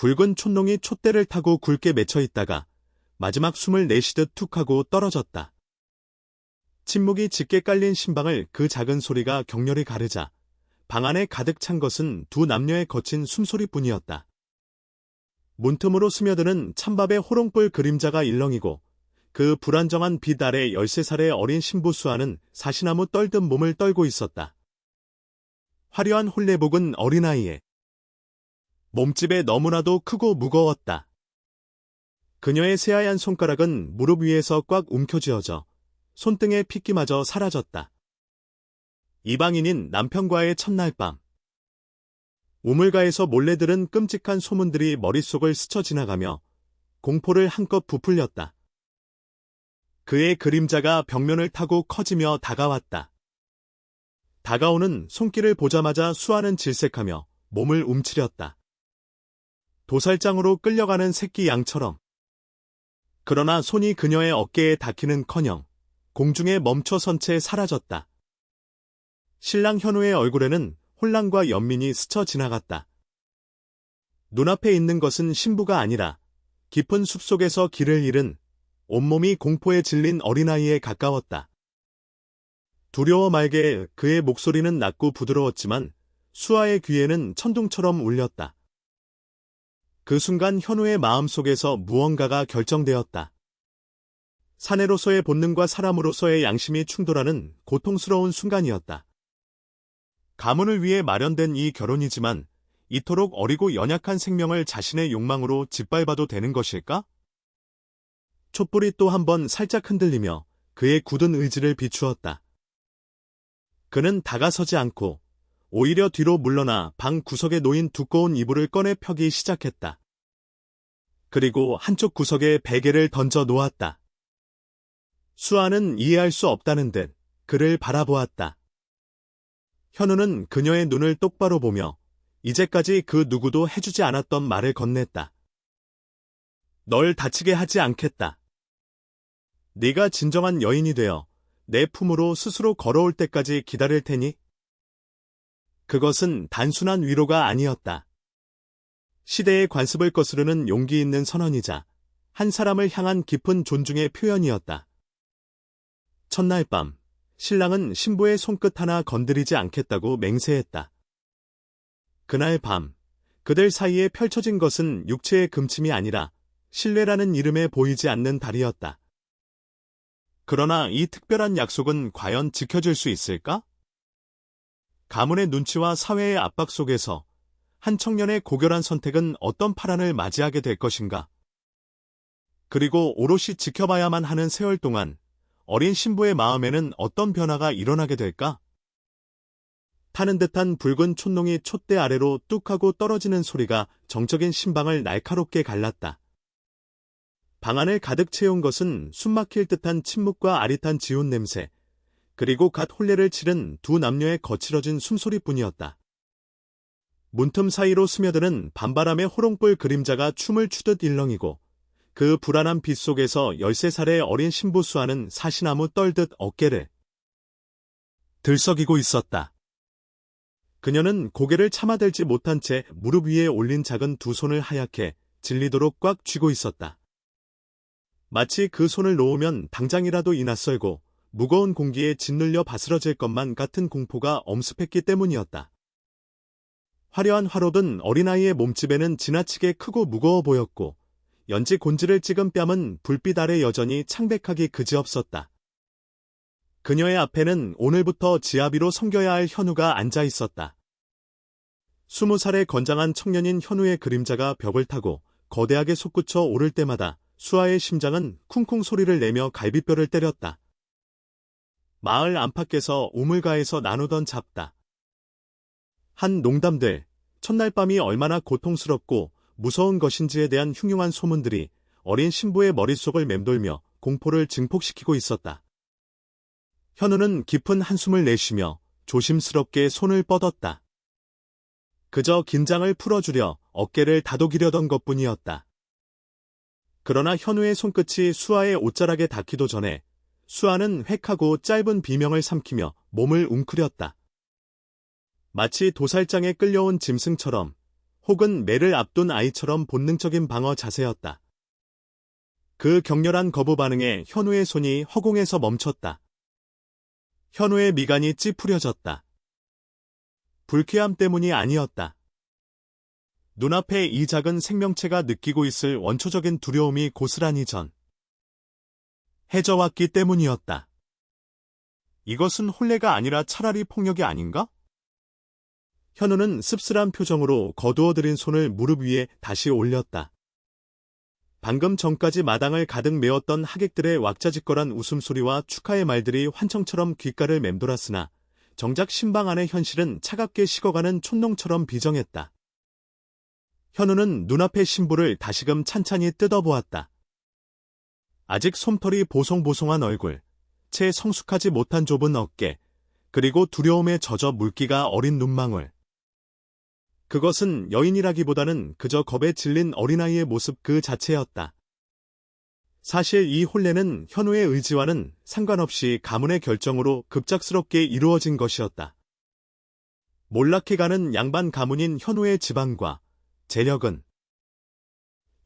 붉은 촛농이 촛대를 타고 굵게 맺혀 있다가 마지막 숨을 내쉬듯 툭 하고 떨어졌다. 침묵이 짙게 깔린 신방을 그 작은 소리가 격렬히 가르자 방 안에 가득 찬 것은 두 남녀의 거친 숨소리뿐이었다. 문틈으로 스며드는 찬밥의 호롱불 그림자가 일렁이고 그 불안정한 빛 아래 13살의 어린 신부 수아는 사시나무 떨듯 몸을 떨고 있었다. 화려한 홀레복은 어린아이의 몸집에 너무나도 크고 무거웠다. 그녀의 새하얀 손가락은 무릎 위에서 꽉 움켜쥐어져 손등의 핏기마저 사라졌다. 이방인인 남편과의 첫날 밤. 우물가에서 몰래 들은 끔찍한 소문들이 머릿속을 스쳐 지나가며 공포를 한껏 부풀렸다. 그의 그림자가 벽면을 타고 커지며 다가왔다. 다가오는 손길을 보자마자 수아는 질색하며 몸을 움츠렸다. 도살장으로 끌려가는 새끼 양처럼. 그러나 손이 그녀의 어깨에 닿기는커녕 공중에 멈춰선 채 사라졌다. 신랑 현우의 얼굴에는 혼란과 연민이 스쳐 지나갔다. 눈앞에 있는 것은 신부가 아니라 깊은 숲속에서 길을 잃은 온몸이 공포에 질린 어린아이에 가까웠다. 두려워 말게 그의 목소리는 낮고 부드러웠지만 수아의 귀에는 천둥처럼 울렸다. 그 순간 현우의 마음속에서 무언가가 결정되었다. 사내로서의 본능과 사람으로서의 양심이 충돌하는 고통스러운 순간이었다. 가문을 위해 마련된 이 결혼이지만 이토록 어리고 연약한 생명을 자신의 욕망으로 짓밟아도 되는 것일까? 촛불이 또 한 번 살짝 흔들리며 그의 굳은 의지를 비추었다. 그는 다가서지 않고 오히려 뒤로 물러나 방 구석에 놓인 두꺼운 이불을 꺼내 펴기 시작했다. 그리고 한쪽 구석에 베개를 던져 놓았다. 수아는 이해할 수 없다는 듯 그를 바라보았다. 현우는 그녀의 눈을 똑바로 보며 이제까지 그 누구도 해주지 않았던 말을 건넸다. 널 다치게 하지 않겠다. 네가 진정한 여인이 되어 내 품으로 스스로 걸어올 때까지 기다릴 테니? 그것은 단순한 위로가 아니었다. 시대의 관습을 거스르는 용기 있는 선언이자 한 사람을 향한 깊은 존중의 표현이었다. 첫날 밤, 신랑은 신부의 손끝 하나 건드리지 않겠다고 맹세했다. 그날 밤, 그들 사이에 펼쳐진 것은 육체의 금침이 아니라 신뢰라는 이름에 보이지 않는 달이었다. 그러나 이 특별한 약속은 과연 지켜질 수 있을까? 가문의 눈치와 사회의 압박 속에서 한 청년의 고결한 선택은 어떤 파란을 맞이하게 될 것인가? 그리고 오롯이 지켜봐야만 하는 세월 동안 어린 신부의 마음에는 어떤 변화가 일어나게 될까? 타는 듯한 붉은 촛농이 촛대 아래로 뚝 하고 떨어지는 소리가 정적인 신방을 날카롭게 갈랐다. 방 안을 가득 채운 것은 숨막힐 듯한 침묵과 아릿한 지운 냄새, 그리고 갓 혼례를 치른 두 남녀의 거칠어진 숨소리뿐이었다. 문틈 사이로 스며드는 밤바람의 호롱불 그림자가 춤을 추듯 일렁이고 그 불안한 빛 속에서 13살의 어린 신부 수아는 사시나무 떨듯 어깨를 들썩이고 있었다. 그녀는 고개를 참아들지 못한 채 무릎 위에 올린 작은 두 손을 하얗게 질리도록 꽉 쥐고 있었다. 마치 그 손을 놓으면 당장이라도 이 낯설고 무거운 공기에 짓눌려 바스러질 것만 같은 공포가 엄습했기 때문이었다. 화려한 화로든 어린아이의 몸집에는 지나치게 크고 무거워 보였고 연지 곤지를 찍은 뺨은 불빛 아래 여전히 창백하기 그지없었다. 그녀의 앞에는 오늘부터 지아비로 섬겨야 할 현우가 앉아 있었다. 20살의 건장한 청년인 현우의 그림자가 벽을 타고 거대하게 솟구쳐 오를 때마다 수아의 심장은 쿵쿵 소리를 내며 갈비뼈를 때렸다. 마을 안팎에서 우물가에서 나누던 잡다. 한 농담들, 첫날 밤이 얼마나 고통스럽고 무서운 것인지에 대한 흉흉한 소문들이 어린 신부의 머릿속을 맴돌며 공포를 증폭시키고 있었다. 현우는 깊은 한숨을 내쉬며 조심스럽게 손을 뻗었다. 그저 긴장을 풀어주려 어깨를 다독이려던 것뿐이었다. 그러나 현우의 손끝이 수아의 옷자락에 닿기도 전에 수아는 획하고 짧은 비명을 삼키며 몸을 웅크렸다. 마치 도살장에 끌려온 짐승처럼 혹은 매를 앞둔 아이처럼 본능적인 방어 자세였다. 그 격렬한 거부 반응에 현우의 손이 허공에서 멈췄다. 현우의 미간이 찌푸려졌다. 불쾌함 때문이 아니었다. 눈앞에 이 작은 생명체가 느끼고 있을 원초적인 두려움이 고스란히 해져왔기 때문이었다. 이것은 혼례가 아니라 차라리 폭력이 아닌가? 현우는 씁쓸한 표정으로 거두어들인 손을 무릎 위에 다시 올렸다. 방금 전까지 마당을 가득 메웠던 하객들의 왁자지껄한 웃음소리와 축하의 말들이 환청처럼 귓가를 맴돌았으나 정작 심방 안의 현실은 차갑게 식어가는 촛농처럼 비정했다. 현우는 눈앞의 신부를 다시금 찬찬히 뜯어보았다. 아직 솜털이 보송보송한 얼굴, 채 성숙하지 못한 좁은 어깨, 그리고 두려움에 젖어 물기가 어린 눈망울. 그것은 여인이라기보다는 그저 겁에 질린 어린아이의 모습 그 자체였다. 사실 이 혼례는 현우의 의지와는 상관없이 가문의 결정으로 급작스럽게 이루어진 것이었다. 몰락해가는 양반 가문인 현우의 지방과 재력은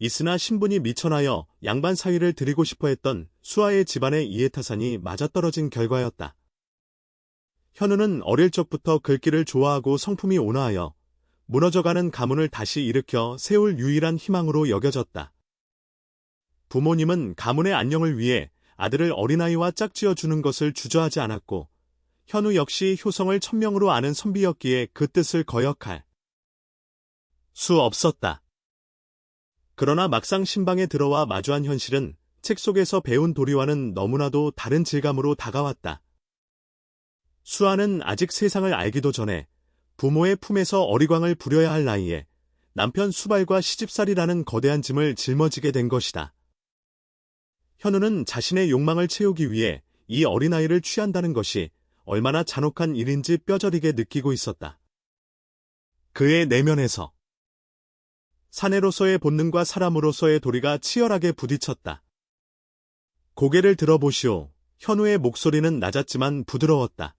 있으나 신분이 미천하여 양반 사위를 드리고 싶어 했던 수아의 집안의 이해타산이 맞아떨어진 결과였다. 현우는 어릴 적부터 글귀를 좋아하고 성품이 온화하여 무너져가는 가문을 다시 일으켜 세울 유일한 희망으로 여겨졌다. 부모님은 가문의 안녕을 위해 아들을 어린아이와 짝지어주는 것을 주저하지 않았고 현우 역시 효성을 천명으로 아는 선비였기에 그 뜻을 거역할 수 없었다. 그러나 막상 신방에 들어와 마주한 현실은 책 속에서 배운 도리와는 너무나도 다른 질감으로 다가왔다. 수아는 아직 세상을 알기도 전에 부모의 품에서 어리광을 부려야 할 나이에 남편 수발과 시집살이라는 거대한 짐을 짊어지게 된 것이다. 현우는 자신의 욕망을 채우기 위해 이 어린아이를 취한다는 것이 얼마나 잔혹한 일인지 뼈저리게 느끼고 있었다. 그의 내면에서 사내로서의 본능과 사람으로서의 도리가 치열하게 부딪혔다. 고개를 들어보시오. 현우의 목소리는 낮았지만 부드러웠다.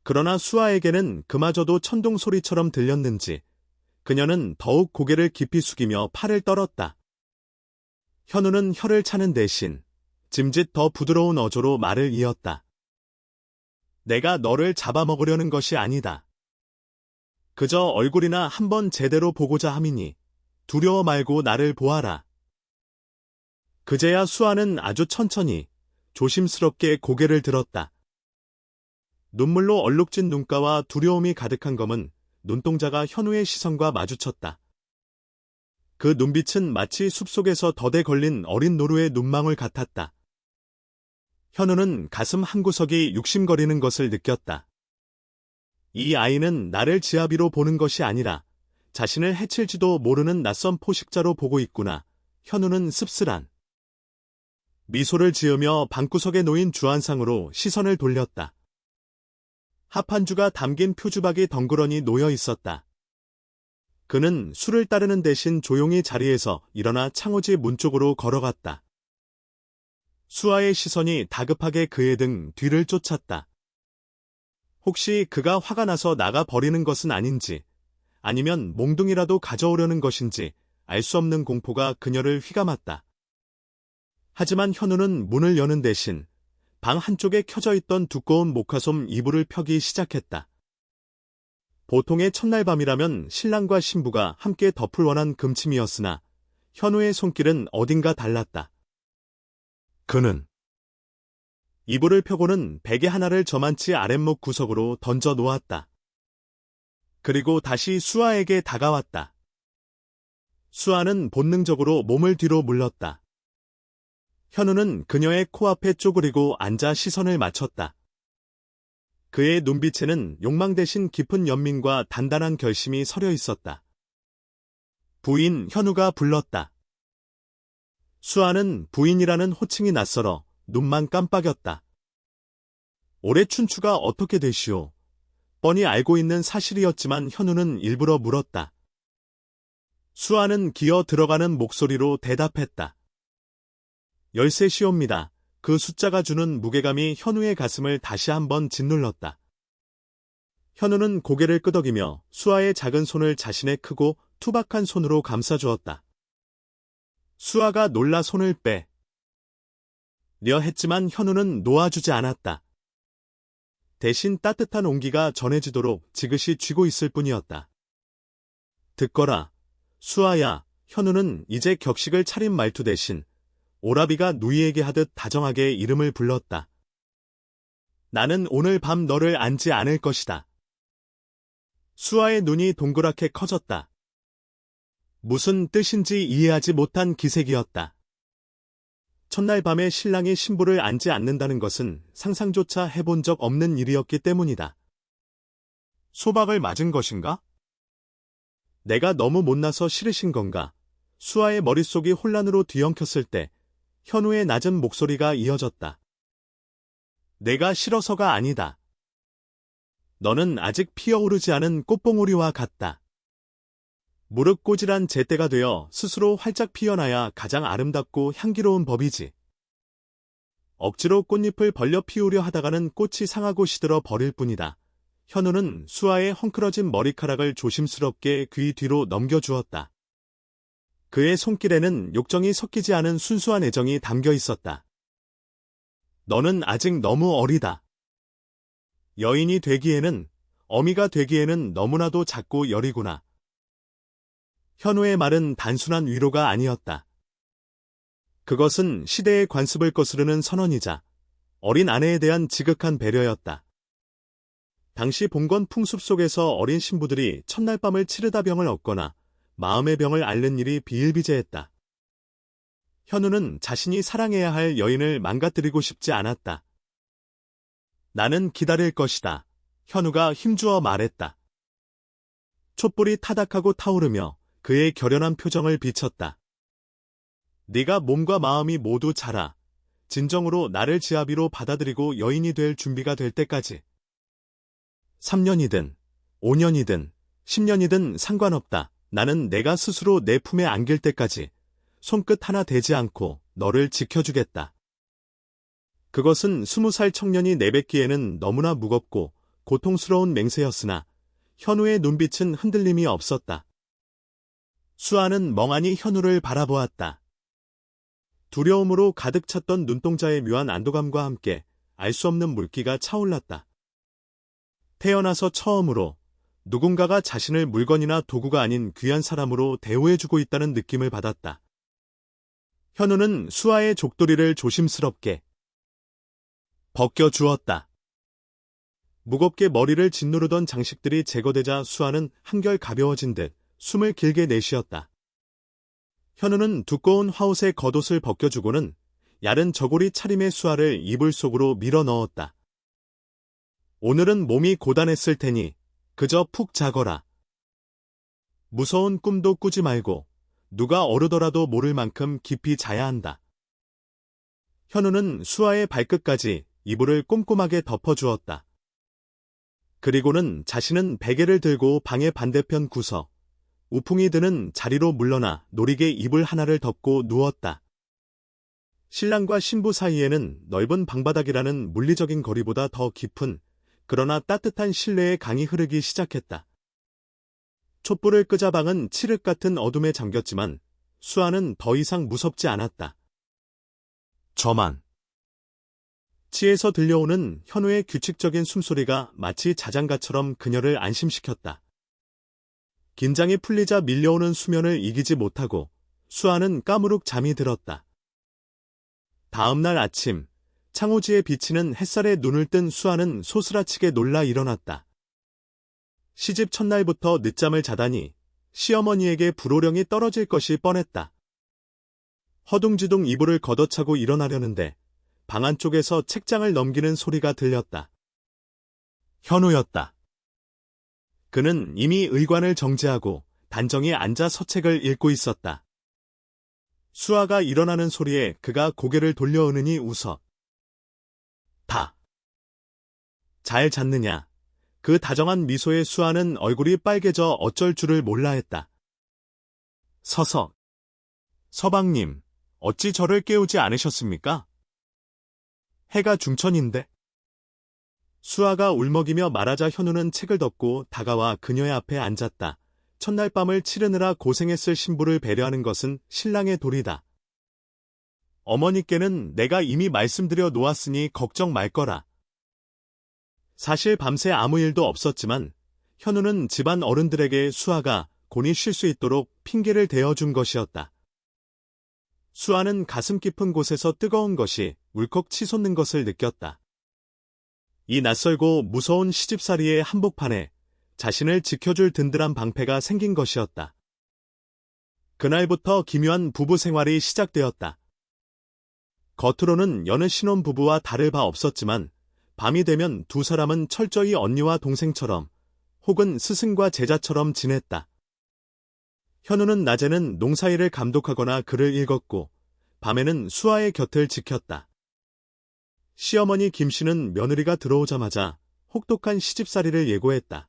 그러나 수아에게는 그마저도 천둥 소리처럼 들렸는지 그녀는 더욱 고개를 깊이 숙이며 팔을 떨었다. 현우는 혀를 차는 대신 짐짓 더 부드러운 어조로 말을 이었다. 내가 너를 잡아먹으려는 것이 아니다. 그저 얼굴이나 한번 제대로 보고자 함이니 두려워 말고 나를 보아라. 그제야 수아는 아주 천천히 조심스럽게 고개를 들었다. 눈물로 얼룩진 눈가와 두려움이 가득한 검은 눈동자가 현우의 시선과 마주쳤다. 그 눈빛은 마치 숲속에서 덫에 걸린 어린 노루의 눈망울 같았다. 현우는 가슴 한구석이 육심거리는 것을 느꼈다. 이 아이는 나를 지아비로 보는 것이 아니라 자신을 해칠지도 모르는 낯선 포식자로 보고 있구나. 현우는 씁쓸한 미소를 지으며 방구석에 놓인 주안상으로 시선을 돌렸다. 합한주가 담긴 표주박이 덩그러니 놓여 있었다. 그는 술을 따르는 대신 조용히 자리에서 일어나 창호지 문 쪽으로 걸어갔다. 수아의 시선이 다급하게 그의 등 뒤를 쫓았다. 혹시 그가 화가 나서 나가 버리는 것은 아닌지, 아니면 몽둥이라도 가져오려는 것인지 알 수 없는 공포가 그녀를 휘감았다. 하지만 현우는 문을 여는 대신 방 한쪽에 켜져 있던 두꺼운 목화솜 이불을 펴기 시작했다. 보통의 첫날 밤이라면 신랑과 신부가 함께 덮을 원한 금침이었으나 현우의 손길은 어딘가 달랐다. 그는 이불을 펴고는 베개 하나를 저만치 아랫목 구석으로 던져 놓았다. 그리고 다시 수아에게 다가왔다. 수아는 본능적으로 몸을 뒤로 물렀다. 현우는 그녀의 코앞에 쪼그리고 앉아 시선을 맞췄다. 그의 눈빛에는 욕망 대신 깊은 연민과 단단한 결심이 서려 있었다. 부인 현우가 불렀다. 수아는 부인이라는 호칭이 낯설어 눈만 깜빡였다. 올해 춘추가 어떻게 되시오? 뻔히 알고 있는 사실이었지만 현우는 일부러 물었다. 수아는 기어 들어가는 목소리로 대답했다. 13시옵니다. 그 숫자가 주는 무게감이 현우의 가슴을 다시 한번 짓눌렀다. 현우는 고개를 끄덕이며 수아의 작은 손을 자신의 크고 투박한 손으로 감싸주었다. 수아가 놀라 손을 빼려 했지만 현우는 놓아주지 않았다. 대신 따뜻한 온기가 전해지도록 지그시 쥐고 있을 뿐이었다. 듣거라, 수아야. 현우는 이제 격식을 차린 말투 대신 오라비가 누이에게 하듯 다정하게 이름을 불렀다. 나는 오늘 밤 너를 안지 않을 것이다. 수아의 눈이 동그랗게 커졌다. 무슨 뜻인지 이해하지 못한 기색이었다. 첫날 밤에 신랑이 신부를 안지 않는다는 것은 상상조차 해본 적 없는 일이었기 때문이다. 소박을 맞은 것인가? 내가 너무 못나서 싫으신 건가? 수아의 머릿속이 혼란으로 뒤엉켰을 때 현우의 낮은 목소리가 이어졌다. 내가 싫어서가 아니다. 너는 아직 피어오르지 않은 꽃봉오리와 같다. 무릇 꼬질한 제때가 되어 스스로 활짝 피어나야 가장 아름답고 향기로운 법이지. 억지로 꽃잎을 벌려 피우려 하다가는 꽃이 상하고 시들어 버릴 뿐이다. 현우는 수아의 헝클어진 머리카락을 조심스럽게 귀 뒤로 넘겨주었다. 그의 손길에는 욕정이 섞이지 않은 순수한 애정이 담겨 있었다. 너는 아직 너무 어리다. 여인이 되기에는, 어미가 되기에는 너무나도 작고 여리구나. 현우의 말은 단순한 위로가 아니었다. 그것은 시대의 관습을 거스르는 선언이자 어린 아내에 대한 지극한 배려였다. 당시 봉건 풍습 속에서 어린 신부들이 첫날 밤을 치르다 병을 얻거나 마음의 병을 앓는 일이 비일비재했다. 현우는 자신이 사랑해야 할 여인을 망가뜨리고 싶지 않았다. 나는 기다릴 것이다. 현우가 힘주어 말했다. 촛불이 타닥하고 타오르며 그의 결연한 표정을 비쳤다. 네가 몸과 마음이 모두 자라 진정으로 나를 지아비로 받아들이고 여인이 될 준비가 될 때까지. 3년이든 5년이든 10년이든 상관없다. 나는 내가 스스로 내 품에 안길 때까지 손끝 하나 대지 않고 너를 지켜주겠다. 그것은 20살 청년이 내뱉기에는 너무나 무겁고 고통스러운 맹세였으나 현우의 눈빛은 흔들림이 없었다. 수아는 멍하니 현우를 바라보았다. 두려움으로 가득 찼던 눈동자의 묘한 안도감과 함께 알 수 없는 물기가 차올랐다. 태어나서 처음으로 누군가가 자신을 물건이나 도구가 아닌 귀한 사람으로 대우해주고 있다는 느낌을 받았다. 현우는 수아의 족도리를 조심스럽게 벗겨주었다. 무겁게 머리를 짓누르던 장식들이 제거되자 수아는 한결 가벼워진 듯 숨을 길게 내쉬었다. 현우는 두꺼운 화옷의 겉옷을 벗겨주고는 야른 저고리 차림의 수아를 이불 속으로 밀어 넣었다. 오늘은 몸이 고단했을 테니 그저 푹 자거라. 무서운 꿈도 꾸지 말고 누가 어르더라도 모를 만큼 깊이 자야 한다. 현우는 수아의 발끝까지 이불을 꼼꼼하게 덮어주었다. 그리고는 자신은 베개를 들고 방의 반대편 구석, 우풍이 드는 자리로 물러나 노리개 이불 하나를 덮고 누웠다. 신랑과 신부 사이에는 넓은 방바닥이라는 물리적인 거리보다 더 깊은 그러나 따뜻한 신뢰의 강이 흐르기 시작했다. 촛불을 끄자 방은 칠흑 같은 어둠에 잠겼지만 수아는 더 이상 무섭지 않았다. 저만. 치에서 들려오는 현우의 규칙적인 숨소리가 마치 자장가처럼 그녀를 안심시켰다. 긴장이 풀리자 밀려오는 수면을 이기지 못하고 수아는 까무룩 잠이 들었다. 다음 날 아침, 창호지에 비치는 햇살에 눈을 뜬 수아는 소스라치게 놀라 일어났다. 시집 첫날부터 늦잠을 자다니 시어머니에게 불호령이 떨어질 것이 뻔했다. 허둥지둥 이불을 걷어차고 일어나려는데 방 안쪽에서 책장을 넘기는 소리가 들렸다. 현우였다. 그는 이미 의관을 정지하고 단정히 앉아 서책을 읽고 있었다. 수아가 일어나는 소리에 그가 고개를 돌려 은은히 웃어. 잘 잤느냐? 그 다정한 미소의 수아는 얼굴이 빨개져 어쩔 줄을 몰라 했다. 서방님, 어찌 저를 깨우지 않으셨습니까? 해가 중천인데. 수아가 울먹이며 말하자 현우는 책을 덮고 다가와 그녀의 앞에 앉았다. 첫날 밤을 치르느라 고생했을 신부를 배려하는 것은 신랑의 도리다. 어머니께는 내가 이미 말씀드려 놓았으니 걱정 말 거라. 사실 밤새 아무 일도 없었지만 현우는 집안 어른들에게 수아가 곤히 쉴 수 있도록 핑계를 대어준 것이었다. 수아는 가슴 깊은 곳에서 뜨거운 것이 울컥 치솟는 것을 느꼈다. 이 낯설고 무서운 시집살이의 한복판에 자신을 지켜줄 든든한 방패가 생긴 것이었다. 그날부터 기묘한 부부 생활이 시작되었다. 겉으로는 여느 신혼부부와 다를 바 없었지만 밤이 되면 두 사람은 철저히 언니와 동생처럼 혹은 스승과 제자처럼 지냈다. 현우는 낮에는 농사일을 감독하거나 글을 읽었고 밤에는 수아의 곁을 지켰다. 시어머니 김씨는 며느리가 들어오자마자 혹독한 시집살이를 예고했다.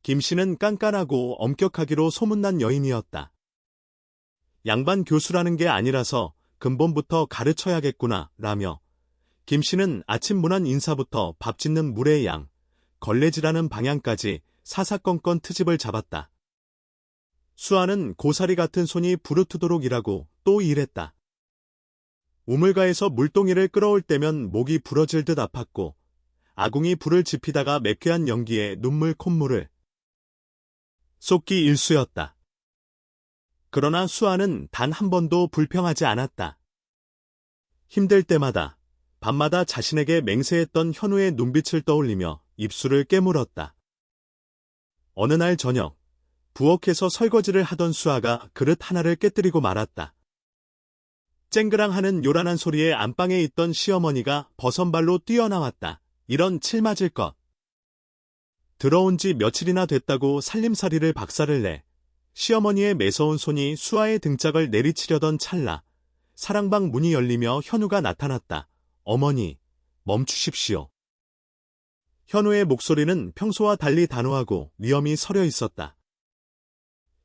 김씨는 깐깐하고 엄격하기로 소문난 여인이었다. 양반 교수라는 게 아니라서 근본부터 가르쳐야겠구나 라며 김씨는 아침 문안 인사부터 밥 짓는 물의 양, 걸레질하는 방향까지 사사건건 트집을 잡았다. 수아는 고사리 같은 손이 부르트도록 일하고 또 일했다. 우물가에서 물동이를 끌어올 때면 목이 부러질 듯 아팠고 아궁이 불을 지피다가 매캐한 연기에 눈물 콧물을 쏟기 일쑤였다. 그러나 수아는 단 한 번도 불평하지 않았다. 힘들 때마다 밤마다 자신에게 맹세했던 현우의 눈빛을 떠올리며 입술을 깨물었다. 어느 날 저녁 부엌에서 설거지를 하던 수아가 그릇 하나를 깨뜨리고 말았다. 쨍그랑하는 요란한 소리에 안방에 있던 시어머니가 버선발로 뛰어나왔다. 이런 칠 맞을 것. 들어온 지 며칠이나 됐다고 살림살이를 박살을 내 시어머니의 매서운 손이 수아의 등짝을 내리치려던 찰나 사랑방 문이 열리며 현우가 나타났다. 어머니, 멈추십시오. 현우의 목소리는 평소와 달리 단호하고 위엄이 서려 있었다.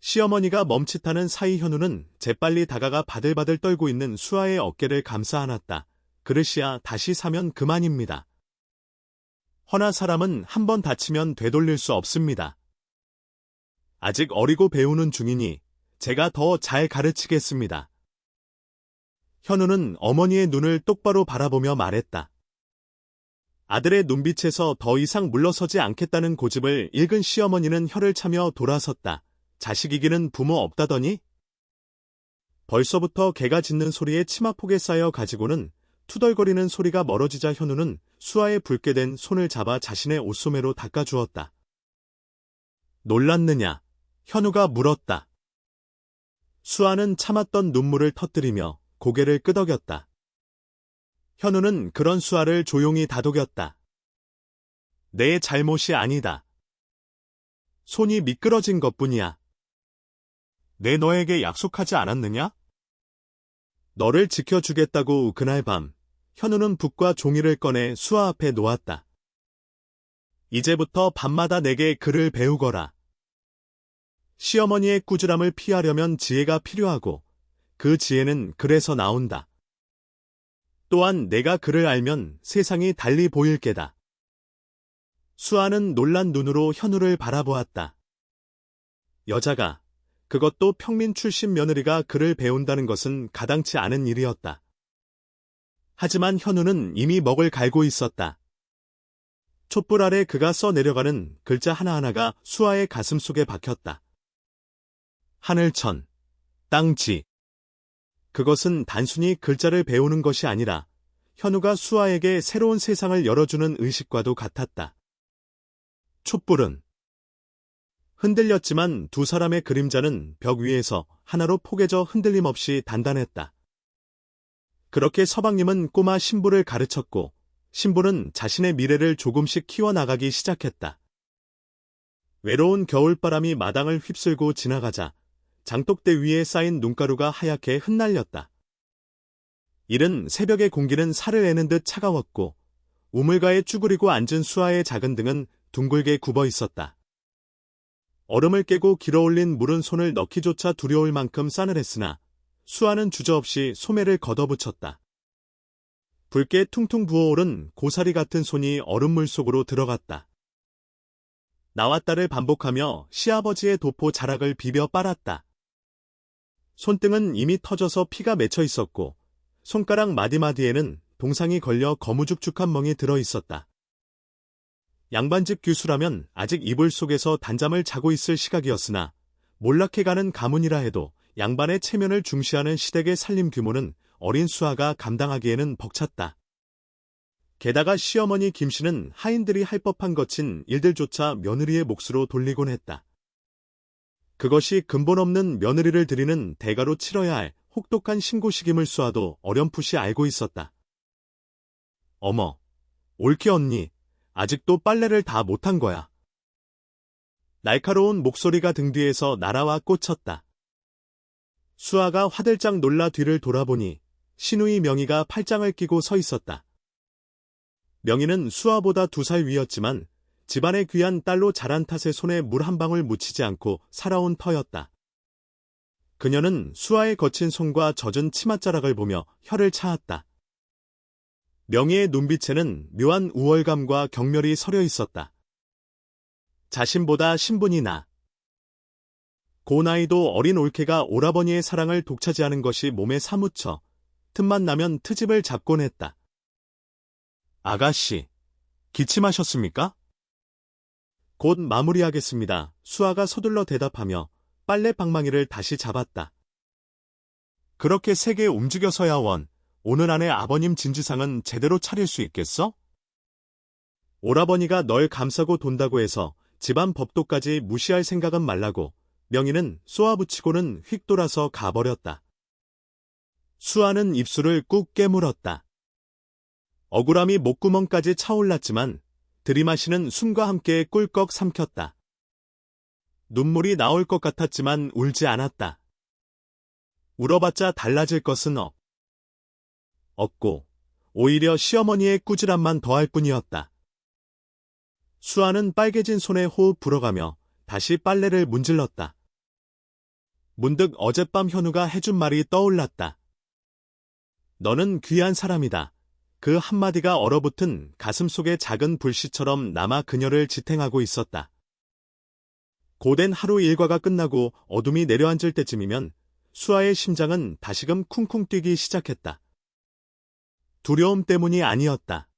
시어머니가 멈칫하는 사이 현우는 재빨리 다가가 바들바들 떨고 있는 수아의 어깨를 감싸 안았다. 그릇이야 다시 사면 그만입니다. 허나 사람은 한 번 다치면 되돌릴 수 없습니다. 아직 어리고 배우는 중이니 제가 더 잘 가르치겠습니다. 현우는 어머니의 눈을 똑바로 바라보며 말했다. 아들의 눈빛에서 더 이상 물러서지 않겠다는 고집을 읽은 시어머니는 혀를 차며 돌아섰다. 자식이기는 부모 없다더니? 벌써부터 개가 짖는 소리에 치마폭에 쌓여 가지고는 투덜거리는 소리가 멀어지자 현우는 수아의 붉게 된 손을 잡아 자신의 옷소매로 닦아주었다. 놀랐느냐? 현우가 물었다. 수아는 참았던 눈물을 터뜨리며 고개를 끄덕였다. 현우는 그런 수아를 조용히 다독였다. 내 잘못이 아니다. 손이 미끄러진 것뿐이야. 내 너에게 약속하지 않았느냐? 너를 지켜주겠다고. 그날 밤 현우는 붓과 종이를 꺼내 수아 앞에 놓았다. 이제부터 밤마다 내게 글을 배우거라. 시어머니의 꾸지람을 피하려면 지혜가 필요하고 그 지혜는 글에서 나온다. 또한 내가 글을 알면 세상이 달리 보일 게다. 수아는 놀란 눈으로 현우를 바라보았다. 여자가, 그것도 평민 출신 며느리가 글을 배운다는 것은 가당치 않은 일이었다. 하지만 현우는 이미 먹을 갈고 있었다. 촛불 아래 그가 써내려가는 글자 하나하나가 수아의 가슴 속에 박혔다. 하늘천, 땅지. 그것은 단순히 글자를 배우는 것이 아니라 현우가 수아에게 새로운 세상을 열어주는 의식과도 같았다. 촛불은 흔들렸지만 두 사람의 그림자는 벽 위에서 하나로 포개져 흔들림 없이 단단했다. 그렇게 서방님은 꼬마 신부를 가르쳤고 신부는 자신의 미래를 조금씩 키워나가기 시작했다. 외로운 겨울바람이 마당을 휩쓸고 지나가자 장독대 위에 쌓인 눈가루가 하얗게 흩날렸다. 이른 새벽의 공기는 살을 애는 듯 차가웠고 우물가에 쭈그리고 앉은 수아의 작은 등은 둥글게 굽어 있었다. 얼음을 깨고 길어올린 물은 손을 넣기조차 두려울 만큼 싸늘했으나 수아는 주저없이 소매를 걷어붙였다. 붉게 퉁퉁 부어오른 고사리 같은 손이 얼음물 속으로 들어갔다. 나왔다를 반복하며 시아버지의 도포 자락을 비벼 빨았다. 손등은 이미 터져서 피가 맺혀 있었고 손가락 마디마디에는 동상이 걸려 거무죽죽한 멍이 들어 있었다. 양반집 교수라면 아직 이불 속에서 단잠을 자고 있을 시각이었으나 몰락해가는 가문이라 해도 양반의 체면을 중시하는 시댁의 살림 규모는 어린 수아가 감당하기에는 벅찼다. 게다가 시어머니 김씨는 하인들이 할 법한 거친 일들조차 며느리의 몫으로 돌리곤 했다. 그것이 근본 없는 며느리를 들이는 대가로 치러야 할 혹독한 신고식임을 수아도 어렴풋이 알고 있었다. 어머, 옳게 언니, 아직도 빨래를 다 못한 거야. 날카로운 목소리가 등 뒤에서 날아와 꽂혔다. 수아가 화들짝 놀라 뒤를 돌아보니 시누이 명희가 팔짱을 끼고 서 있었다. 명희는 수아보다 2살 위였지만 집안의 귀한 딸로 자란 탓에 손에 물 한 방울 묻히지 않고 살아온 터였다. 그녀는 수아의 거친 손과 젖은 치맛자락을 보며 혀를 차았다. 명희의 눈빛에는 묘한 우월감과 경멸이 서려 있었다. 자신보다 신분이 나. 고나이도 어린 올케가 오라버니의 사랑을 독차지하는 것이 몸에 사무쳐 틈만 나면 트집을 잡곤 했다. 아가씨, 기침하셨습니까? 곧 마무리하겠습니다. 수아가 서둘러 대답하며 빨래 방망이를 다시 잡았다. 그렇게 세게 움직여서야 원, 오늘 안에 아버님 진지상은 제대로 차릴 수 있겠어? 오라버니가 널 감싸고 돈다고 해서 집안 법도까지 무시할 생각은 말라고 명희는 쏘아붙이고는 휙 돌아서 가버렸다. 수아는 입술을 꾹 깨물었다. 억울함이 목구멍까지 차올랐지만 들이마시는 숨과 함께 꿀꺽 삼켰다. 눈물이 나올 것 같았지만 울지 않았다. 울어봤자 달라질 것은 없고 오히려 시어머니의 꾸지람만 더할 뿐이었다. 수아는 빨개진 손에 호흡 불어가며 다시 빨래를 문질렀다. 문득 어젯밤 현우가 해준 말이 떠올랐다. 너는 귀한 사람이다. 그 한마디가 얼어붙은 가슴 속의 작은 불씨처럼 남아 그녀를 지탱하고 있었다. 고된 하루 일과가 끝나고 어둠이 내려앉을 때쯤이면 수아의 심장은 다시금 쿵쿵 뛰기 시작했다. 두려움 때문이 아니었다.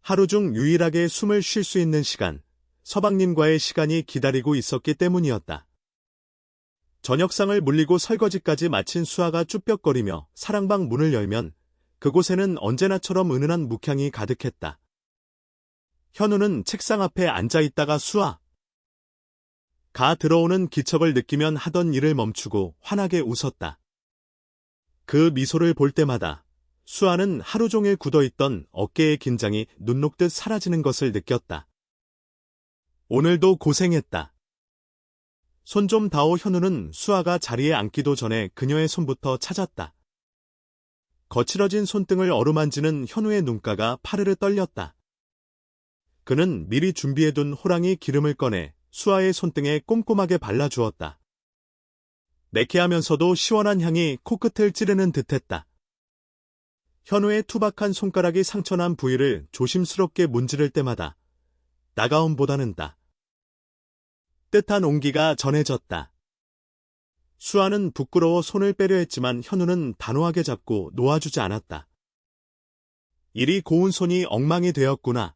하루 중 유일하게 숨을 쉴 수 있는 시간, 서방님과의 시간이 기다리고 있었기 때문이었다. 저녁상을 물리고 설거지까지 마친 수아가 쭈뼛거리며 사랑방 문을 열면 그곳에는 언제나처럼 은은한 묵향이 가득했다. 현우는 책상 앞에 앉아있다가 수아! 가 들어오는 기척을 느끼면 하던 일을 멈추고 환하게 웃었다. 그 미소를 볼 때마다 수아는 하루 종일 굳어있던 어깨의 긴장이 눈 녹듯 사라지는 것을 느꼈다. 오늘도 고생했다. 손 좀 다오. 현우는 수아가 자리에 앉기도 전에 그녀의 손부터 찾았다. 거칠어진 손등을 어루만지는 현우의 눈가가 파르르 떨렸다. 그는 미리 준비해둔 호랑이 기름을 꺼내 수아의 손등에 꼼꼼하게 발라주었다. 매캐하면서도 시원한 향이 코끝을 찌르는 듯했다. 현우의 투박한 손가락이 상처난 부위를 조심스럽게 문지를 때마다 나가움보다는 따뜻한 온기가 전해졌다. 수아는 부끄러워 손을 빼려 했지만 현우는 단호하게 잡고 놓아주지 않았다. 이리 고운 손이 엉망이 되었구나.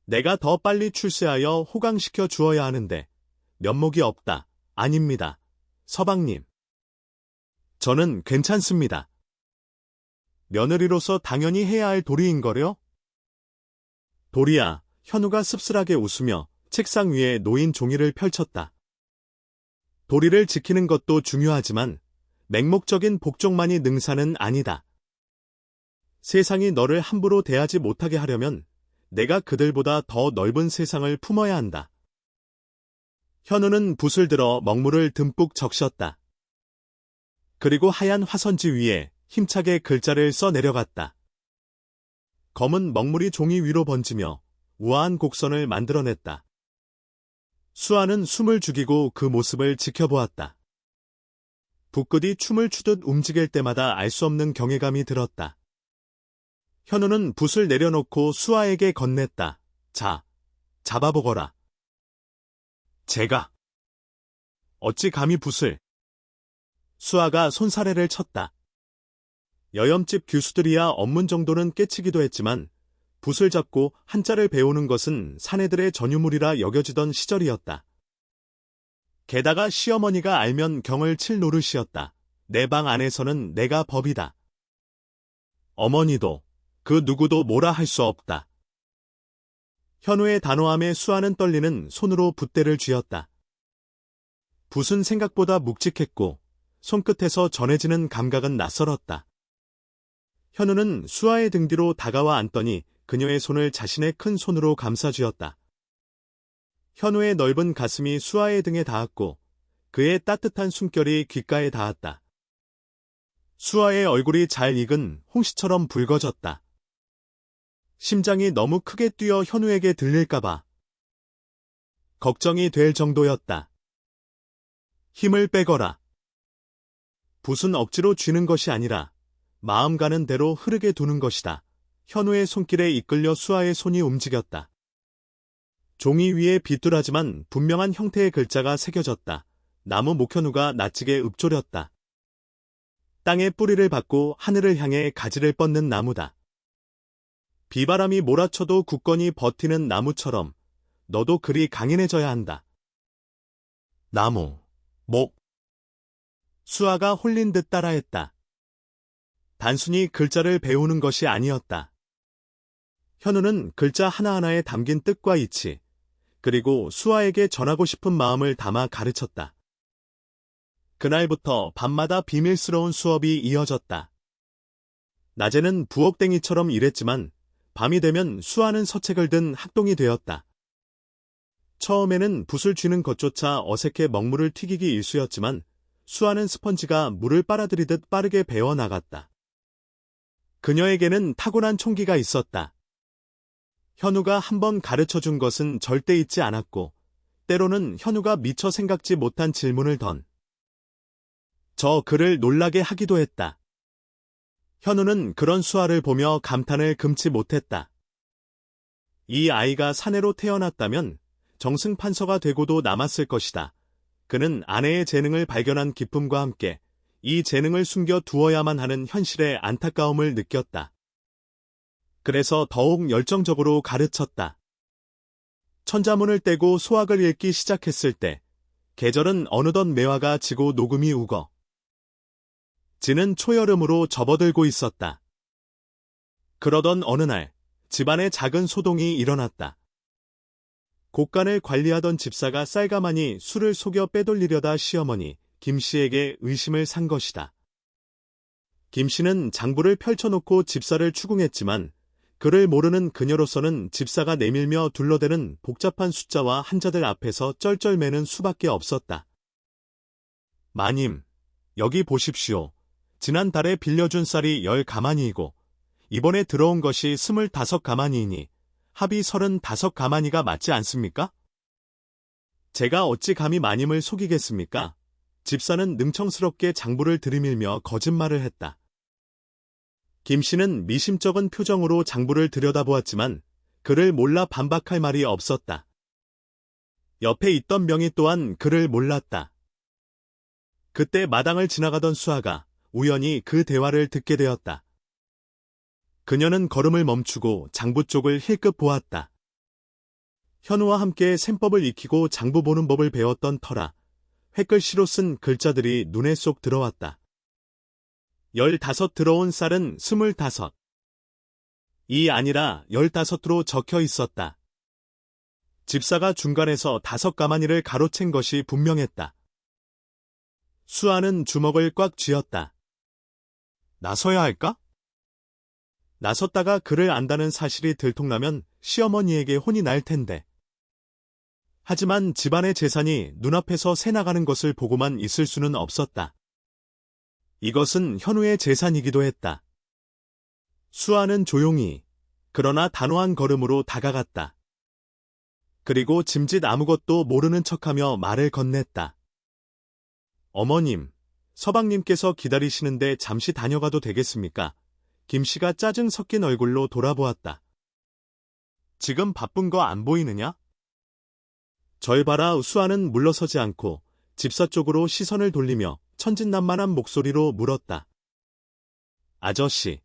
내가 더 빨리 출세하여 호강시켜 주어야 하는데 면목이 없다. 아닙니다. 서방님. 저는 괜찮습니다. 며느리로서 당연히 해야 할 도리인거려? 도리야. 현우가 씁쓸하게 웃으며 책상 위에 놓인 종이를 펼쳤다. 도리를 지키는 것도 중요하지만 맹목적인 복종만이 능사는 아니다. 세상이 너를 함부로 대하지 못하게 하려면 내가 그들보다 더 넓은 세상을 품어야 한다. 현우는 붓을 들어 먹물을 듬뿍 적셨다. 그리고 하얀 화선지 위에 힘차게 글자를 써 내려갔다. 검은 먹물이 종이 위로 번지며 우아한 곡선을 만들어냈다. 수아는 숨을 죽이고 그 모습을 지켜보았다. 붓끝이 춤을 추듯 움직일 때마다 알 수 없는 경외감이 들었다. 현우는 붓을 내려놓고 수아에게 건넸다. 자, 잡아보거라. 제가. 어찌 감히 붓을. 수아가 손사래를 쳤다. 여염집 교수들이야 업문 정도는 깨치기도 했지만 붓을 잡고 한자를 배우는 것은 사내들의 전유물이라 여겨지던 시절이었다. 게다가 시어머니가 알면 경을 칠 노릇이었다. 내 방 안에서는 내가 법이다. 어머니도 그 누구도 뭐라 할 수 없다. 현우의 단호함에 수아는 떨리는 손으로 붓대를 쥐었다. 붓은 생각보다 묵직했고 손끝에서 전해지는 감각은 낯설었다. 현우는 수아의 등 뒤로 다가와 앉더니 그녀의 손을 자신의 큰 손으로 감싸쥐었다. 현우의 넓은 가슴이 수아의 등에 닿았고 그의 따뜻한 숨결이 귓가에 닿았다. 수아의 얼굴이 잘 익은 홍시처럼 붉어졌다. 심장이 너무 크게 뛰어 현우에게 들릴까봐 걱정이 될 정도였다. 힘을 빼거라. 붓은 억지로 쥐는 것이 아니라 마음 가는 대로 흐르게 두는 것이다. 현우의 손길에 이끌려 수아의 손이 움직였다. 종이 위에 비뚤하지만 분명한 형태의 글자가 새겨졌다. 나무 목현우가 낯지게 읊조렸다. 땅에 뿌리를 받고 하늘을 향해 가지를 뻗는 나무다. 비바람이 몰아쳐도 굳건히 버티는 나무처럼 너도 그리 강인해져야 한다. 나무, 목. 수아가 홀린 듯 따라했다. 단순히 글자를 배우는 것이 아니었다. 현우는 글자 하나하나에 담긴 뜻과 이치, 그리고 수아에게 전하고 싶은 마음을 담아 가르쳤다. 그날부터 밤마다 비밀스러운 수업이 이어졌다. 낮에는 부엌댕이처럼 일했지만 밤이 되면 수아는 서책을 든 학동이 되었다. 처음에는 붓을 쥐는 것조차 어색해 먹물을 튀기기 일쑤였지만 수아는 스펀지가 물을 빨아들이듯 빠르게 배워나갔다. 그녀에게는 타고난 총기가 있었다. 현우가 한번 가르쳐준 것은 절대 잊지 않았고 때로는 현우가 미처 생각지 못한 질문을 저 그를 놀라게 하기도 했다. 현우는 그런 수아를 보며 감탄을 금치 못했다. 이 아이가 사내로 태어났다면 정승판서가 되고도 남았을 것이다. 그는 아내의 재능을 발견한 기쁨과 함께 이 재능을 숨겨 두어야만 하는 현실의 안타까움을 느꼈다. 그래서 더욱 열정적으로 가르쳤다. 천자문을 떼고 소학을 읽기 시작했을 때 계절은 어느덧 매화가 지고 녹음이 우거 지는 초여름으로 접어들고 있었다. 그러던 어느 날 집안에 작은 소동이 일어났다. 곡간을 관리하던 집사가 쌀가마니 술을 속여 빼돌리려다 시어머니 김씨에게 의심을 산 것이다. 김씨는 장부를 펼쳐놓고 집사를 추궁했지만 그를 모르는 그녀로서는 집사가 내밀며 둘러대는 복잡한 숫자와 한자들 앞에서 쩔쩔매는 수밖에 없었다. 마님, 여기 보십시오. 지난달에 빌려준 쌀이 10가마니이고 이번에 들어온 것이 25가마니이니 합이 35가마니가 맞지 않습니까? 제가 어찌 감히 마님을 속이겠습니까? 집사는 능청스럽게 장부를 들이밀며 거짓말을 했다. 김씨는 미심쩍은 표정으로 장부를 들여다보았지만 그를 몰라 반박할 말이 없었다. 옆에 있던 명의 또한 그를 몰랐다. 그때 마당을 지나가던 수아가 우연히 그 대화를 듣게 되었다. 그녀는 걸음을 멈추고 장부 쪽을 힐끗 보았다. 현우와 함께 셈법을 익히고 장부 보는 법을 배웠던 터라 획글씨로 쓴 글자들이 눈에 쏙 들어왔다. 15 들어온 쌀은 25. 이 아니라 15으로 적혀 있었다. 집사가 중간에서 5가마니를 가로챈 것이 분명했다. 수아는 주먹을 꽉 쥐었다. 나서야 할까? 나섰다가 그를 안다는 사실이 들통나면 시어머니에게 혼이 날 텐데. 하지만 집안의 재산이 눈앞에서 새나가는 것을 보고만 있을 수는 없었다. 이것은 현우의 재산이기도 했다. 수아는 조용히, 그러나 단호한 걸음으로 다가갔다. 그리고 짐짓 아무것도 모르는 척하며 말을 건넸다. 어머님, 서방님께서 기다리시는데 잠시 다녀가도 되겠습니까? 김씨가 짜증 섞인 얼굴로 돌아보았다. 지금 바쁜 거 안 보이느냐? 절 봐라. 수아는 물러서지 않고 집사 쪽으로 시선을 돌리며 천진난만한 목소리로 물었다. 아저씨,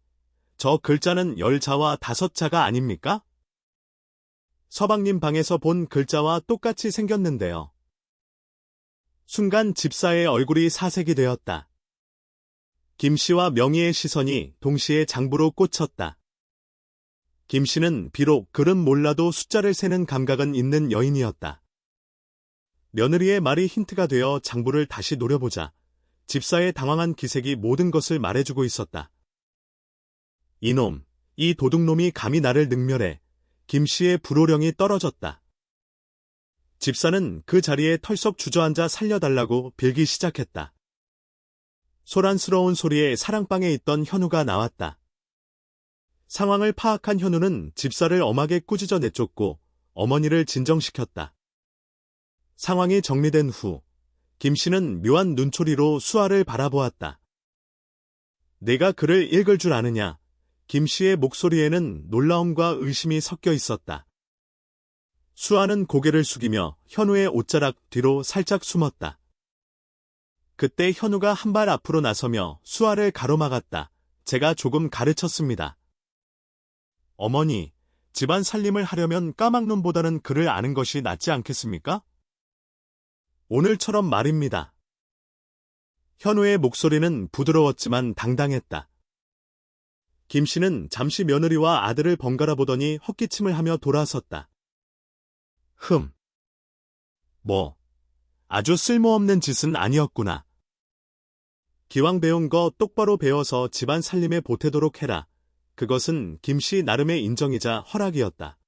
저 글자는 10자와 5자가 아닙니까? 서방님 방에서 본 글자와 똑같이 생겼는데요. 순간 집사의 얼굴이 사색이 되었다. 김씨와 명희의 시선이 동시에 장부로 꽂혔다. 김씨는 비록 글은 몰라도 숫자를 세는 감각은 있는 여인이었다. 며느리의 말이 힌트가 되어 장부를 다시 노려보자 집사의 당황한 기색이 모든 것을 말해주고 있었다. 이놈, 이 도둑놈이 감히 나를 능멸해. 김씨의 불호령이 떨어졌다. 집사는 그 자리에 털썩 주저앉아 살려달라고 빌기 시작했다. 소란스러운 소리에 사랑방에 있던 현우가 나왔다. 상황을 파악한 현우는 집사를 엄하게 꾸짖어 내쫓고 어머니를 진정시켰다. 상황이 정리된 후 김씨는 묘한 눈초리로 수아를 바라보았다. 내가 글을 읽을 줄 아느냐? 김씨의 목소리에는 놀라움과 의심이 섞여 있었다. 수아는 고개를 숙이며 현우의 옷자락 뒤로 살짝 숨었다. 그때 현우가 한 발 앞으로 나서며 수아를 가로막았다. 제가 조금 가르쳤습니다. 어머니, 집안 살림을 하려면 까막눈보다는 글을 아는 것이 낫지 않겠습니까? 오늘처럼 말입니다. 현우의 목소리는 부드러웠지만 당당했다. 김씨는 잠시 며느리와 아들을 번갈아 보더니 헛기침을 하며 돌아섰다. 아주 쓸모없는 짓은 아니었구나. 기왕 배운 거 똑바로 배워서 집안 살림에 보태도록 해라. 그것은 김씨 나름의 인정이자 허락이었다.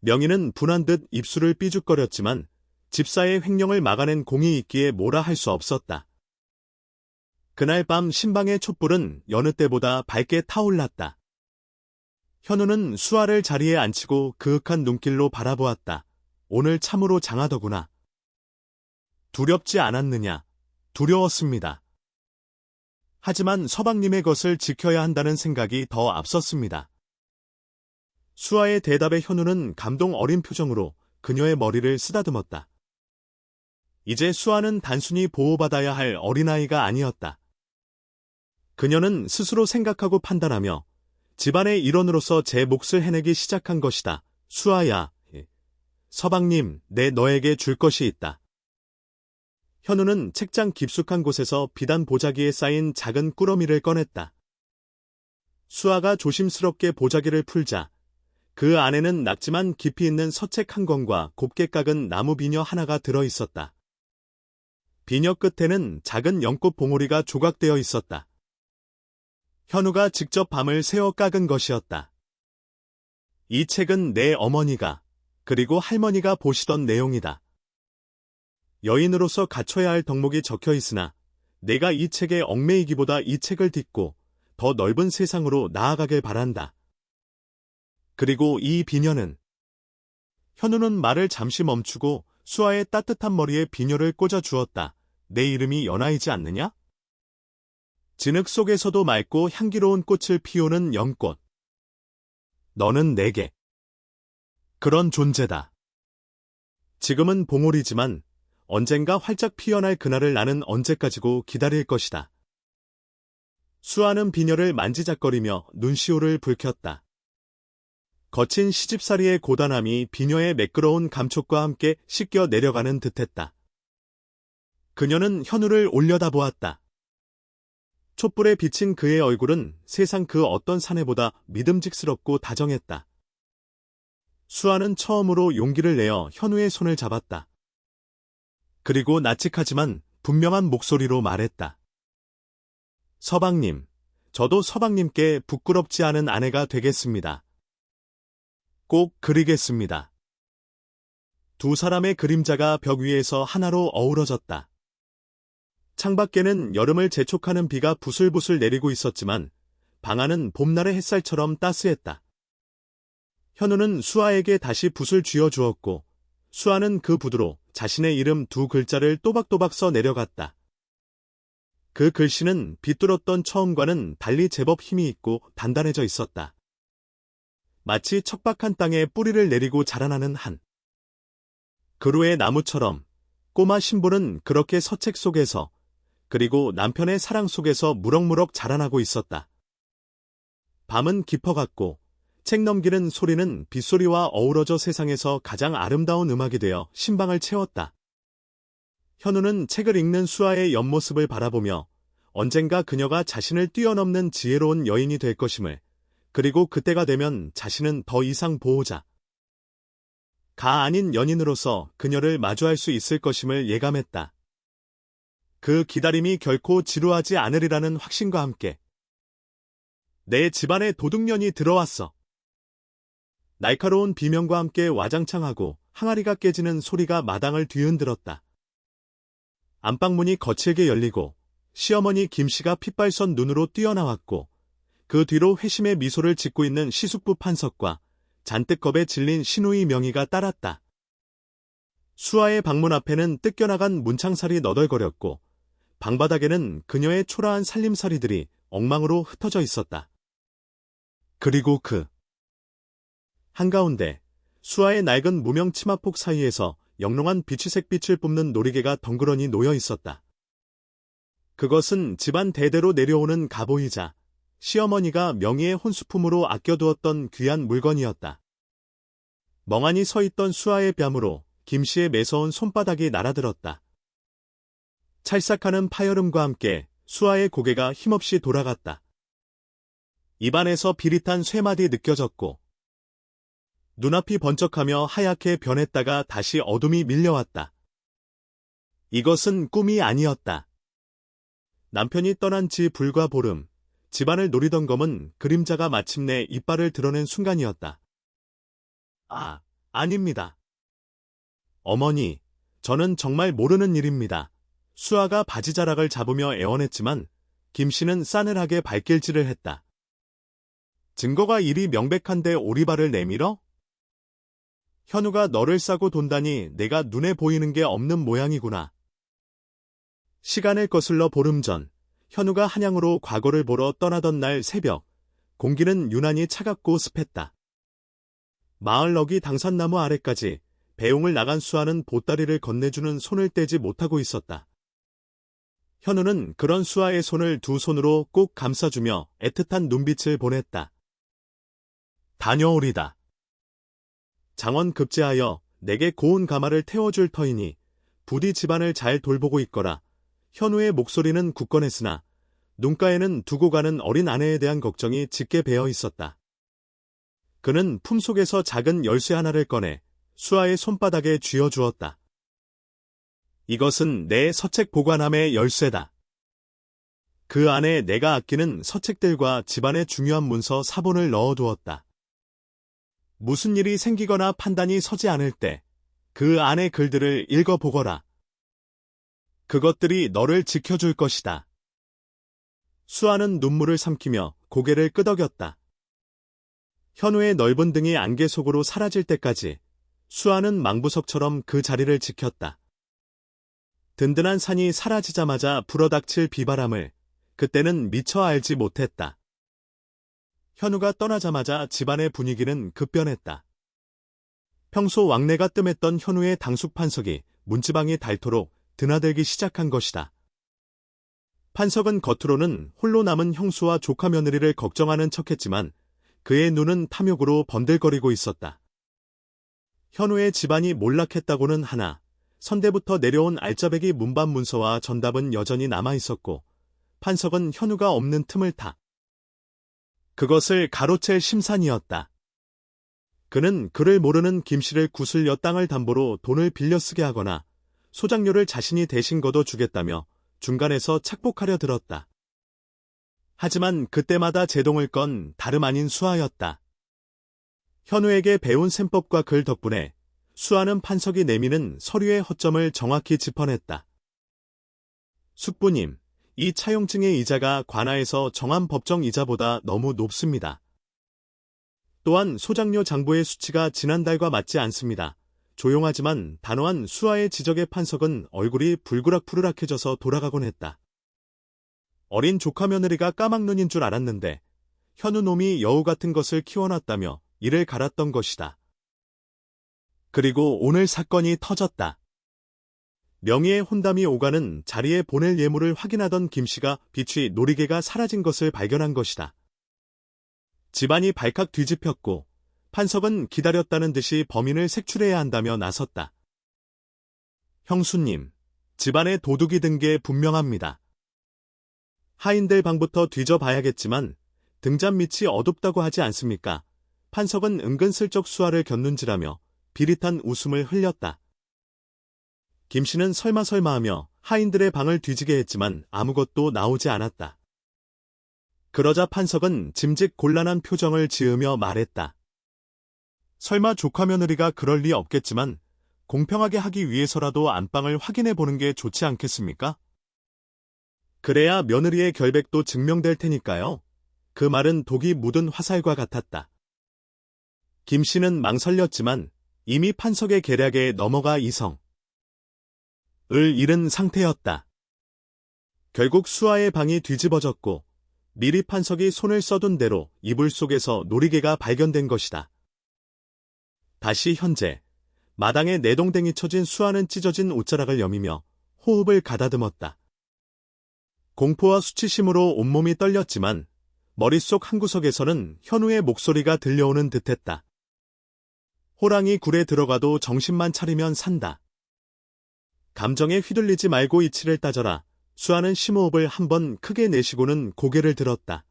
명희는 분한 듯 입술을 삐죽거렸지만 집사의 횡령을 막아낸 공이 있기에 뭐라 할 수 없었다. 그날 밤 신방의 촛불은 여느 때보다 밝게 타올랐다. 현우는 수아를 자리에 앉히고 그윽한 눈길로 바라보았다. 오늘 참으로 장하더구나. 두렵지 않았느냐? 두려웠습니다. 하지만 서방님의 것을 지켜야 한다는 생각이 더 앞섰습니다. 수아의 대답에 현우는 감동 어린 표정으로 그녀의 머리를 쓰다듬었다. 이제 수아는 단순히 보호받아야 할 어린아이가 아니었다. 그녀는 스스로 생각하고 판단하며 집안의 일원으로서 제 몫을 해내기 시작한 것이다. 수아야, 서방님, 내 너에게 줄 것이 있다. 현우는 책장 깊숙한 곳에서 비단 보자기에 쌓인 작은 꾸러미를 꺼냈다. 수아가 조심스럽게 보자기를 풀자 그 안에는 낙지만 깊이 있는 서책 한 권과 곱게 깎은 나무 비녀 하나가 들어 있었다. 비녀 끝에는 작은 연꽃 봉오리가 조각되어 있었다. 현우가 직접 밤을 새워 깎은 것이었다. 이 책은 내 어머니가 그리고 할머니가 보시던 내용이다. 여인으로서 갖춰야 할 덕목이 적혀 있으나 내가 이 책에 얽매이기보다 이 책을 딛고 더 넓은 세상으로 나아가길 바란다. 그리고 이 비녀는 현우는 말을 잠시 멈추고 수아의 따뜻한 머리에 비녀를 꽂아 주었다. 내 이름이 연아이지 않느냐? 진흙 속에서도 맑고 향기로운 꽃을 피우는 연꽃. 너는 내게 그런 존재다. 지금은 봉오리지만 언젠가 활짝 피어날 그날을 나는 언제까지고 기다릴 것이다. 수아는 비녀를 만지작거리며 눈시울을 붉혔다. 거친 시집살이의 고단함이 비녀의 매끄러운 감촉과 함께 씻겨 내려가는 듯했다. 그녀는 현우를 올려다보았다. 촛불에 비친 그의 얼굴은 세상 그 어떤 사내보다 믿음직스럽고 다정했다. 수아는 처음으로 용기를 내어 현우의 손을 잡았다. 그리고 나직하지만 분명한 목소리로 말했다. 서방님, 저도 서방님께 부끄럽지 않은 아내가 되겠습니다. 꼭 그리겠습니다. 두 사람의 그림자가 벽 위에서 하나로 어우러졌다. 창밖에는 여름을 재촉하는 비가 부슬부슬 내리고 있었지만 방 안은 봄날의 햇살처럼 따스했다. 현우는 수아에게 다시 붓을 쥐어주었고 수아는 그 붓으로 자신의 이름 2 글자를 또박또박 써 내려갔다. 그 글씨는 비뚤었던 처음과는 달리 제법 힘이 있고 단단해져 있었다. 마치 척박한 땅에 뿌리를 내리고 자라나는 한 그루의 나무처럼 꼬마 신부는 그렇게 서책 속에서 그리고 남편의 사랑 속에서 무럭무럭 자라나고 있었다. 밤은 깊어갔고 책 넘기는 소리는 빗소리와 어우러져 세상에서 가장 아름다운 음악이 되어 심방을 채웠다. 현우는 책을 읽는 수아의 옆모습을 바라보며 언젠가 그녀가 자신을 뛰어넘는 지혜로운 여인이 될 것임을, 그리고 그때가 되면 자신은 더 이상 보호자, 가 아닌 연인으로서 그녀를 마주할 수 있을 것임을 예감했다. 그 기다림이 결코 지루하지 않으리라는 확신과 함께 내 집안에 도둑년이 들어왔어. 날카로운 비명과 함께 와장창하고 항아리가 깨지는 소리가 마당을 뒤흔들었다. 안방문이 거칠게 열리고 시어머니 김씨가 핏발선 눈으로 뛰어나왔고 그 뒤로 회심의 미소를 짓고 있는 시숙부 판석과 잔뜩 겁에 질린 신우이 명희가 따랐다. 수아의 방문 앞에는 뜯겨나간 문창살이 너덜거렸고 방바닥에는 그녀의 초라한 살림살이들이 엉망으로 흩어져 있었다. 그리고 그 한가운데 수아의 낡은 무명 치마폭 사이에서 영롱한 비취색 빛을 뿜는 놀이개가 덩그러니 놓여 있었다. 그것은 집안 대대로 내려오는 가보이자 시어머니가 명희의 혼수품으로 아껴두었던 귀한 물건이었다. 멍하니 서 있던 수아의 뺨으로 김씨의 매서운 손바닥이 날아들었다. 찰싹하는 파여름과 함께 수아의 고개가 힘없이 돌아갔다. 입안에서 비릿한 쇠맛이 느껴졌고 눈앞이 번쩍하며 하얗게 변했다가 다시 어둠이 밀려왔다. 이것은 꿈이 아니었다. 남편이 떠난 지 불과 보름, 집안을 노리던 검은 그림자가 마침내 이빨을 드러낸 순간이었다. 아, 아닙니다. 어머니, 저는 정말 모르는 일입니다. 수아가 바지자락을 잡으며 애원했지만 김씨는 싸늘하게 발길질을 했다. 증거가 이리 명백한데 오리발을 내밀어? 현우가 너를 싸고 돈다니 내가 눈에 보이는 게 없는 모양이구나. 시간을 거슬러 보름 전, 현우가 한양으로 과거를 보러 떠나던 날 새벽, 공기는 유난히 차갑고 습했다. 마을 너기 당산나무 아래까지 배웅을 나간 수아는 보따리를 건네주는 손을 떼지 못하고 있었다. 현우는 그런 수아의 손을 두 손으로 꼭 감싸주며 애틋한 눈빛을 보냈다. 다녀오리다. 장원 급제하여 내게 고운 가마를 태워줄 터이니 부디 집안을 잘 돌보고 있거라. 현우의 목소리는 굳건했으나 눈가에는 두고 가는 어린 아내에 대한 걱정이 짙게 배어 있었다. 그는 품속에서 작은 열쇠 하나를 꺼내 수아의 손바닥에 쥐어주었다. 이것은 내 서책 보관함의 열쇠다. 그 안에 내가 아끼는 서책들과 집안의 중요한 문서 사본을 넣어두었다. 무슨 일이 생기거나 판단이 서지 않을 때 그 안의 글들을 읽어보거라. 그것들이 너를 지켜줄 것이다. 수아는 눈물을 삼키며 고개를 끄덕였다. 현우의 넓은 등이 안개 속으로 사라질 때까지 수아는 망부석처럼 그 자리를 지켰다. 든든한 산이 사라지자마자 불어닥칠 비바람을 그때는 미처 알지 못했다. 현우가 떠나자마자 집안의 분위기는 급변했다. 평소 왕래가 뜸했던 현우의 당숙 판석이 문지방이 닳도록 드나들기 시작한 것이다. 판석은 겉으로는 홀로 남은 형수와 조카 며느리를 걱정하는 척했지만 그의 눈은 탐욕으로 번들거리고 있었다. 현우의 집안이 몰락했다고는 하나 선대부터 내려온 알짜배기 문반 문서와 전답은 여전히 남아있었고 판석은 현우가 없는 틈을 타 그것을 가로챌 심산이었다. 그는 그를 모르는 김씨를 구슬려 땅을 담보로 돈을 빌려 쓰게 하거나 소장료를 자신이 대신 걷어주겠다며 중간에서 착복하려 들었다. 하지만 그때마다 제동을 건 다름 아닌 수아였다. 현우에게 배운 셈법과 글 덕분에 수아는 판석이 내미는 서류의 허점을 정확히 짚어냈다. 숙부님, 이 차용증의 이자가 관하에서 정한 법정 이자보다 너무 높습니다. 또한 소장료 장부의 수치가 지난달과 맞지 않습니다. 조용하지만 단호한 수아의 지적에 판석은 얼굴이 불그락푸르락해져서 돌아가곤 했다. 어린 조카 며느리가 까막눈인 줄 알았는데 현우 놈이 여우 같은 것을 키워놨다며 이를 갈았던 것이다. 그리고 오늘 사건이 터졌다. 명의의 혼담이 오가는 자리에 보낼 예물을 확인하던 김씨가 비취 놀이개가 사라진 것을 발견한 것이다. 집안이 발칵 뒤집혔고 판석은 기다렸다는 듯이 범인을 색출해야 한다며 나섰다. 형수님, 집안에 도둑이 든 게 분명합니다. 하인들 방부터 뒤져봐야겠지만 등잔 밑이 어둡다고 하지 않습니까? 판석은 은근슬쩍 수아를 곁눈질하며 비릿한 웃음을 흘렸다. 김씨는 설마 하며 하인들의 방을 뒤지게 했지만 아무것도 나오지 않았다. 그러자 판석은 짐짓 곤란한 표정을 지으며 말했다. 설마 조카 며느리가 그럴 리 없겠지만 공평하게 하기 위해서라도 안방을 확인해 보는 게 좋지 않겠습니까? 그래야 며느리의 결백도 증명될 테니까요. 그 말은 독이 묻은 화살과 같았다. 김씨는 망설였지만 이미 판석의 계략에 넘어가 이성을 잃은 상태였다. 결국 수아의 방이 뒤집어졌고 미리 판석이 손을 써둔 대로 이불 속에서 놀이개가 발견된 것이다. 다시 현재 마당에 내동댕이 쳐진 수아는 찢어진 옷자락을 여미며 호흡을 가다듬었다. 공포와 수치심으로 온몸이 떨렸지만 머릿속 한구석에서는 현우의 목소리가 들려오는 듯했다. 호랑이 굴에 들어가도 정신만 차리면 산다. 감정에 휘둘리지 말고 이치를 따져라. 수아는 심호흡을 한번 크게 내쉬고는 고개를 들었다.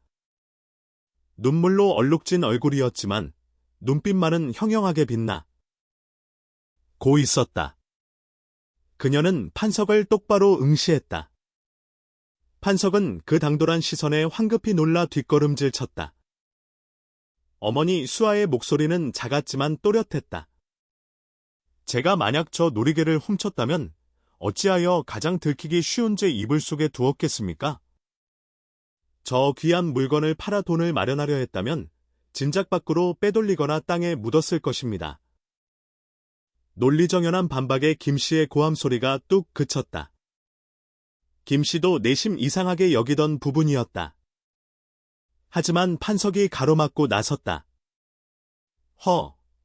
눈물로 얼룩진 얼굴이었지만 눈빛만은 형형하게 빛나 고 있었다. 그녀는 판석을 똑바로 응시했다. 판석은 그 당돌한 시선에 황급히 놀라 뒷걸음질 쳤다. 어머니 수아의 목소리는 작았지만 또렷했다. 제가 만약 저 놀이개를 훔쳤다면 어찌하여 가장 들키기 쉬운 제 이불 속에 두었겠습니까? 저 귀한 물건을 팔아 돈을 마련하려 했다면 진작 밖으로 빼돌리거나 땅에 묻었을 것입니다. 논리정연한 반박에 김씨의 고함 소리가 뚝 그쳤다. 김씨도 내심 이상하게 여기던 부분이었다. 하지만 판석이 가로막고 나섰다.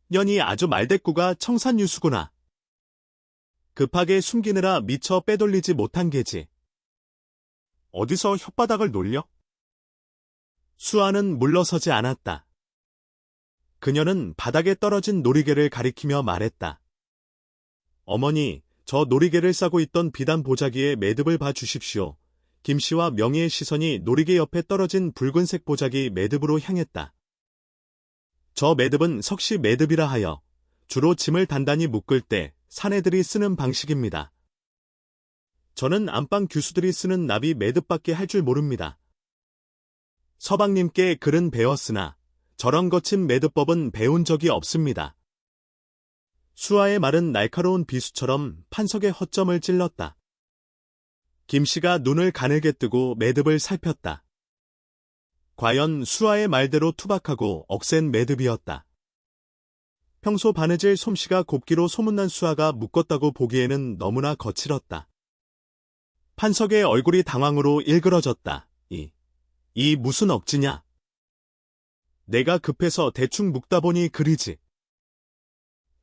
년이 아주 말대꾸가 청산유수구나. 급하게 숨기느라 미처 빼돌리지 못한 게지. 어디서 혓바닥을 놀려? 수아는 물러서지 않았다. 그녀는 바닥에 떨어진 놀이개를 가리키며 말했다. 어머니, 저 놀이개를 싸고 있던 비단 보자기에 매듭을 봐 주십시오. 김씨와 명희의 시선이 놀이개 옆에 떨어진 붉은색 보자기 매듭으로 향했다. 저 매듭은 석시 매듭이라 하여 주로 짐을 단단히 묶을 때 사내들이 쓰는 방식입니다. 저는 안방 규수들이 쓰는 나비 매듭밖에 할 줄 모릅니다. 서방님께 글은 배웠으나 저런 거친 매듭법은 배운 적이 없습니다. 수아의 말은 날카로운 비수처럼 판석의 허점을 찔렀다. 김씨가 눈을 가늘게 뜨고 매듭을 살폈다. 과연 수아의 말대로 투박하고 억센 매듭이었다. 평소 바느질 솜씨가 곱기로 소문난 수아가 묶었다고 보기에는 너무나 거칠었다. 판석의 얼굴이 당황으로 일그러졌다. 이 무슨 억지냐? 내가 급해서 대충 묶다 보니 그리지.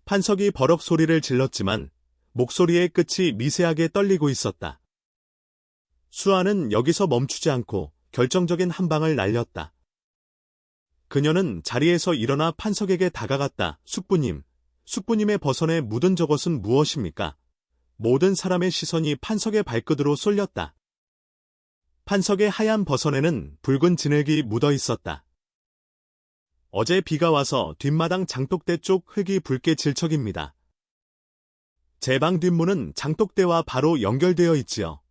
판석이 버럭 소리를 질렀지만 목소리의 끝이 미세하게 떨리고 있었다. 수아는 여기서 멈추지 않고 결정적인 한 방을 날렸다. 그녀는 자리에서 일어나 판석에게 다가갔다. 숙부님의 버선에 묻은 저것은 무엇입니까? 모든 사람의 시선이 판석의 발끝으로 쏠렸다. 판석의 하얀 버선에는 붉은 진흙이 묻어 있었다. 어제 비가 와서 뒷마당 장독대 쪽 흙이 붉게 질척입니다. 제 방 뒷문은 장독대와 바로 연결되어 있지요.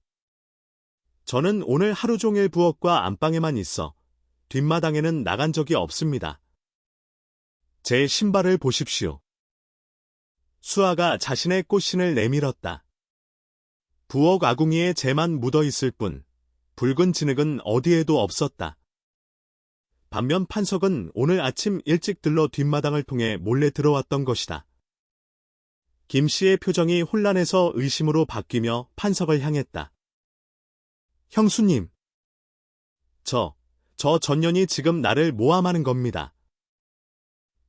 저는 오늘 하루 종일 부엌과 안방에만 있어 뒷마당에는 나간 적이 없습니다. 제 신발을 보십시오. 수아가 자신의 꽃신을 내밀었다. 부엌 아궁이에 재만 묻어 있을 뿐 붉은 진흙은 어디에도 없었다. 반면 판석은 오늘 아침 일찍 들러 뒷마당을 통해 몰래 들어왔던 것이다. 김씨의 표정이 혼란해서 의심으로 바뀌며 판석을 향했다. 형수님. 저 전년이 지금 나를 모함하는 겁니다.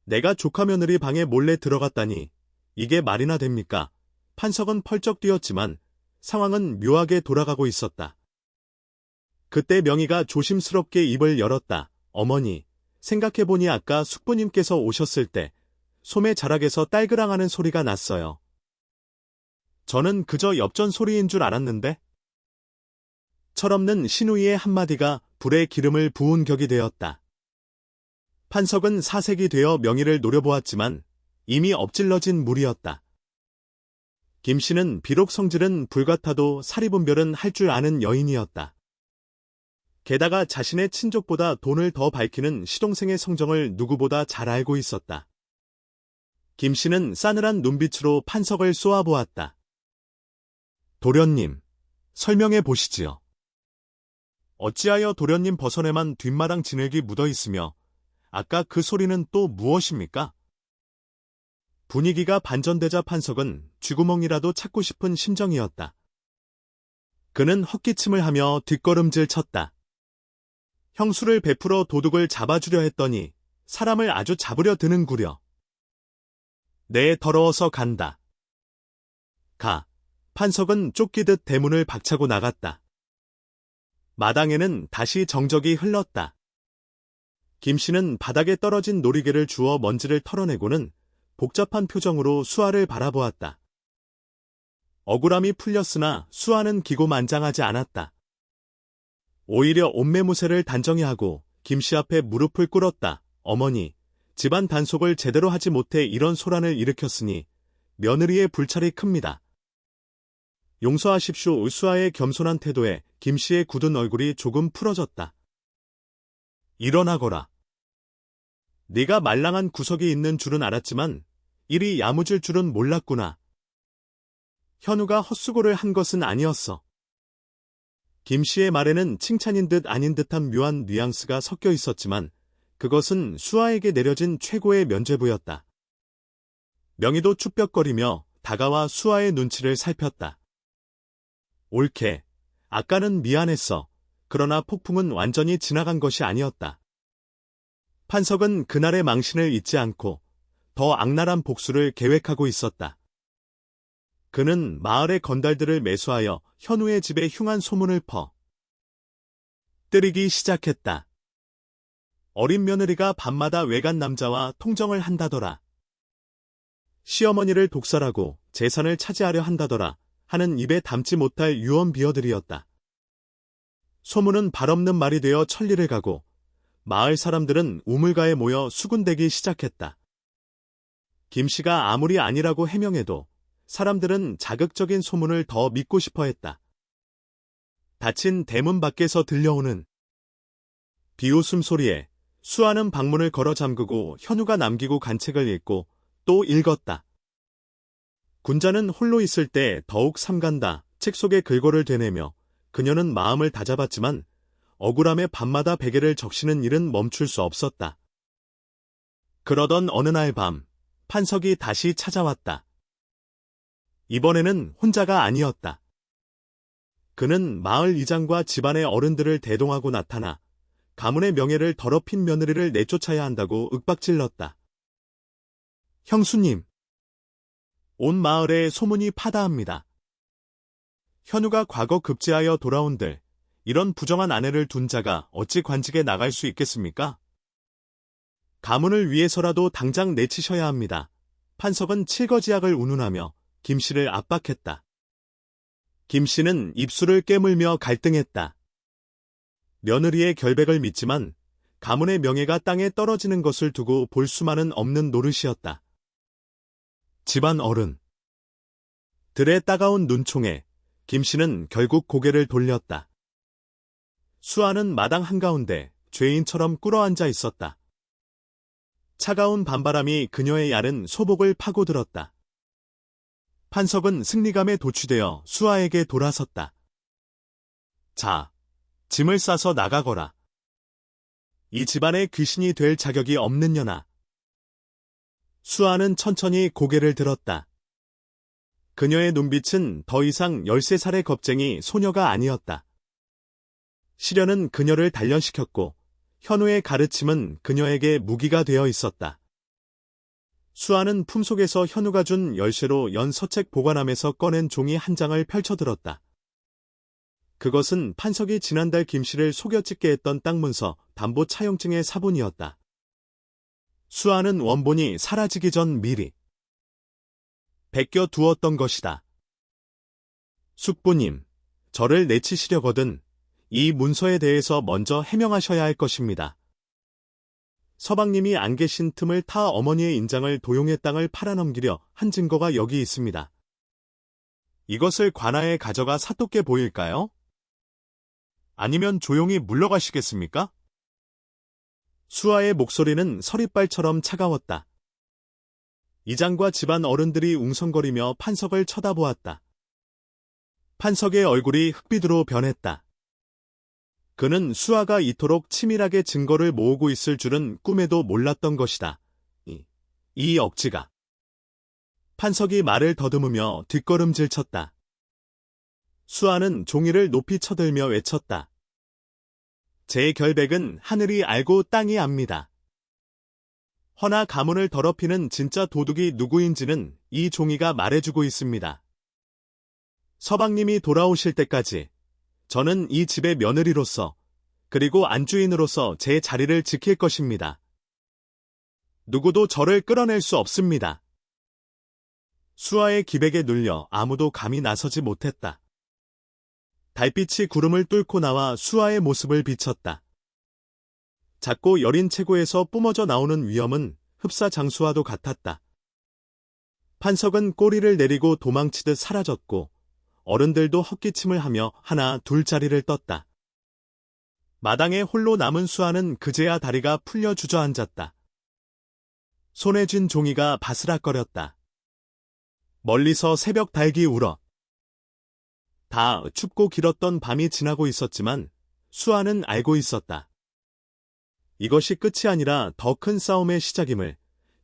내가 조카 며느리 방에 몰래 들어갔다니 이게 말이나 됩니까? 판석은 펄쩍 뛰었지만 상황은 묘하게 돌아가고 있었다. 그때 명희가 조심스럽게 입을 열었다. 어머니, 생각해보니 아까 숙부님께서 오셨을 때 소매 자락에서 딸그랑하는 소리가 났어요. 저는 그저 엽전 소리인 줄 알았는데? 철없는 신우이의 한마디가 불에 기름을 부은 격이 되었다. 판석은 사색이 되어 명희를 노려보았지만 이미 엎질러진 물이었다. 김씨는 비록 성질은 불같아도 사리분별은 할 줄 아는 여인이었다. 게다가 자신의 친족보다 돈을 더 밝히는 시동생의 성정을 누구보다 잘 알고 있었다. 김씨는 싸늘한 눈빛으로 판석을 쏘아보았다. 도련님, 설명해 보시지요. 어찌하여 도련님 버선에만 뒷마당 진흙이 묻어있으며 아까 그 소리는 또 무엇입니까? 분위기가 반전되자 판석은 쥐구멍이라도 찾고 싶은 심정이었다. 그는 헛기침을 하며 뒷걸음질 쳤다. 형수를 베풀어 도둑을 잡아주려 했더니 사람을 아주 잡으려 드는구려. 내 더러워서 간다. 가. 판석은 쫓기듯 대문을 박차고 나갔다. 마당에는 다시 정적이 흘렀다. 김씨는 바닥에 떨어진 놀이개를 주워 먼지를 털어내고는 복잡한 표정으로 수아를 바라보았다. 억울함이 풀렸으나 수아는 기고만장하지 않았다. 오히려 옷매무새를 단정히 하고 김씨 앞에 무릎을 꿇었다. 어머니, 집안 단속을 제대로 하지 못해 이런 소란을 일으켰으니 며느리의 불찰이 큽니다. 용서하십시오. 수아의 겸손한 태도에 김씨의 굳은 얼굴이 조금 풀어졌다. 일어나거라. 네가 말랑한 구석이 있는 줄은 알았지만 이리 야무질 줄은 몰랐구나. 현우가 헛수고를 한 것은 아니었어. 김씨의 말에는 칭찬인 듯 아닌 듯한 묘한 뉘앙스가 섞여 있었지만 그것은 수아에게 내려진 최고의 면죄부였다. 명희도 추뼛거리며 다가와 수아의 눈치를 살폈다. 옳게. 아까는 미안했어. 그러나 폭풍은 완전히 지나간 것이 아니었다. 판석은 그날의 망신을 잊지 않고 더 악랄한 복수를 계획하고 있었다. 그는 마을의 건달들을 매수하여 현우의 집에 흉한 소문을 뜨리기 시작했다. 어린 며느리가 밤마다 외간 남자와 통정을 한다더라. 시어머니를 독살하고 재산을 차지하려 한다더라 하는 입에 담지 못할 유언비어들이었다. 소문은 발없는 말이 되어 천리를 가고 마을 사람들은 우물가에 모여 수군대기 시작했다. 김씨가 아무리 아니라고 해명해도 사람들은 자극적인 소문을 더 믿고 싶어 했다. 닫힌 대문 밖에서 들려오는 비웃음 소리에 수아는 방문을 걸어 잠그고 현우가 남기고 간 책을 읽고 또 읽었다. 군자는 홀로 있을 때 더욱 삼간다. 책 속의 글꼴을 되뇌며 그녀는 마음을 다잡았지만 억울함에 밤마다 베개를 적시는 일은 멈출 수 없었다. 그러던 어느 날 밤, 판석이 다시 찾아왔다. 이번에는 혼자가 아니었다. 그는 마을 이장과 집안의 어른들을 대동하고 나타나 가문의 명예를 더럽힌 며느리를 내쫓아야 한다고 윽박질렀다. 형수님, 온 마을에 소문이 파다합니다. 현우가 과거 급제하여 돌아온들 이런 부정한 아내를 둔 자가 어찌 관직에 나갈 수 있겠습니까? 가문을 위해서라도 당장 내치셔야 합니다. 판석은 칠거지약을 운운하며 김씨를 압박했다. 김씨는 입술을 깨물며 갈등했다. 며느리의 결백을 믿지만 가문의 명예가 땅에 떨어지는 것을 두고 볼 수만은 없는 노릇이었다. 집안 어른 들의 따가운 눈총에 김씨는 결국 고개를 돌렸다. 수아는 마당 한가운데 죄인처럼 꿇어앉아 있었다. 차가운 밤바람이 그녀의 야른 소복을 파고들었다. 판석은 승리감에 도취되어 수아에게 돌아섰다. 자, 짐을 싸서 나가거라. 이 집안의 귀신이 될 자격이 없는 년아. 수아는 천천히 고개를 들었다. 그녀의 눈빛은 더 이상 13살의 겁쟁이 소녀가 아니었다. 시련은 그녀를 단련시켰고 현우의 가르침은 그녀에게 무기가 되어 있었다. 수아는 품속에서 현우가 준 열쇠로 연 서책 보관함에서 꺼낸 종이 한 장을 펼쳐들었다. 그것은 판석이 지난달 김씨를 속여 찍게 했던 땅 문서, 담보 차용증의 사본이었다. 수아는 원본이 사라지기 전 미리 베껴 두었던 것이다. 숙부님, 저를 내치시려거든 이 문서에 대해서 먼저 해명하셔야 할 것입니다. 서방님이 안 계신 틈을 타 어머니의 인장을 도용의 땅을 팔아넘기려 한 증거가 여기 있습니다. 이것을 관아에 가져가 사또께 보일까요? 아니면 조용히 물러가시겠습니까? 수아의 목소리는 서리빨처럼 차가웠다. 이장과 집안 어른들이 웅성거리며 판석을 쳐다보았다. 판석의 얼굴이 흑빛으로 변했다. 그는 수아가 이토록 치밀하게 증거를 모으고 있을 줄은 꿈에도 몰랐던 것이다. 이 억지가. 판석이 말을 더듬으며 뒷걸음질 쳤다. 수아는 종이를 높이 쳐들며 외쳤다. 제 결백은 하늘이 알고 땅이 압니다. 허나 가문을 더럽히는 진짜 도둑이 누구인지는 이 종이가 말해주고 있습니다. 서방님이 돌아오실 때까지 저는 이 집의 며느리로서 그리고 안주인으로서 제 자리를 지킬 것입니다. 누구도 저를 끌어낼 수 없습니다. 수아의 기백에 눌려 아무도 감히 나서지 못했다. 달빛이 구름을 뚫고 나와 수아의 모습을 비쳤다. 작고 여린 체구에서 뿜어져 나오는 위엄은 흡사장수와도 같았다. 판석은 꼬리를 내리고 도망치듯 사라졌고 어른들도 헛기침을 하며 하나 둘 자리를 떴다. 마당에 홀로 남은 수아는 그제야 다리가 풀려 주저앉았다. 손에 쥔 종이가 바스락거렸다. 멀리서 새벽 닭이 울어. 다 춥고 길었던 밤이 지나고 있었지만 수아는 알고 있었다. 이것이 끝이 아니라 더 큰 싸움의 시작임을,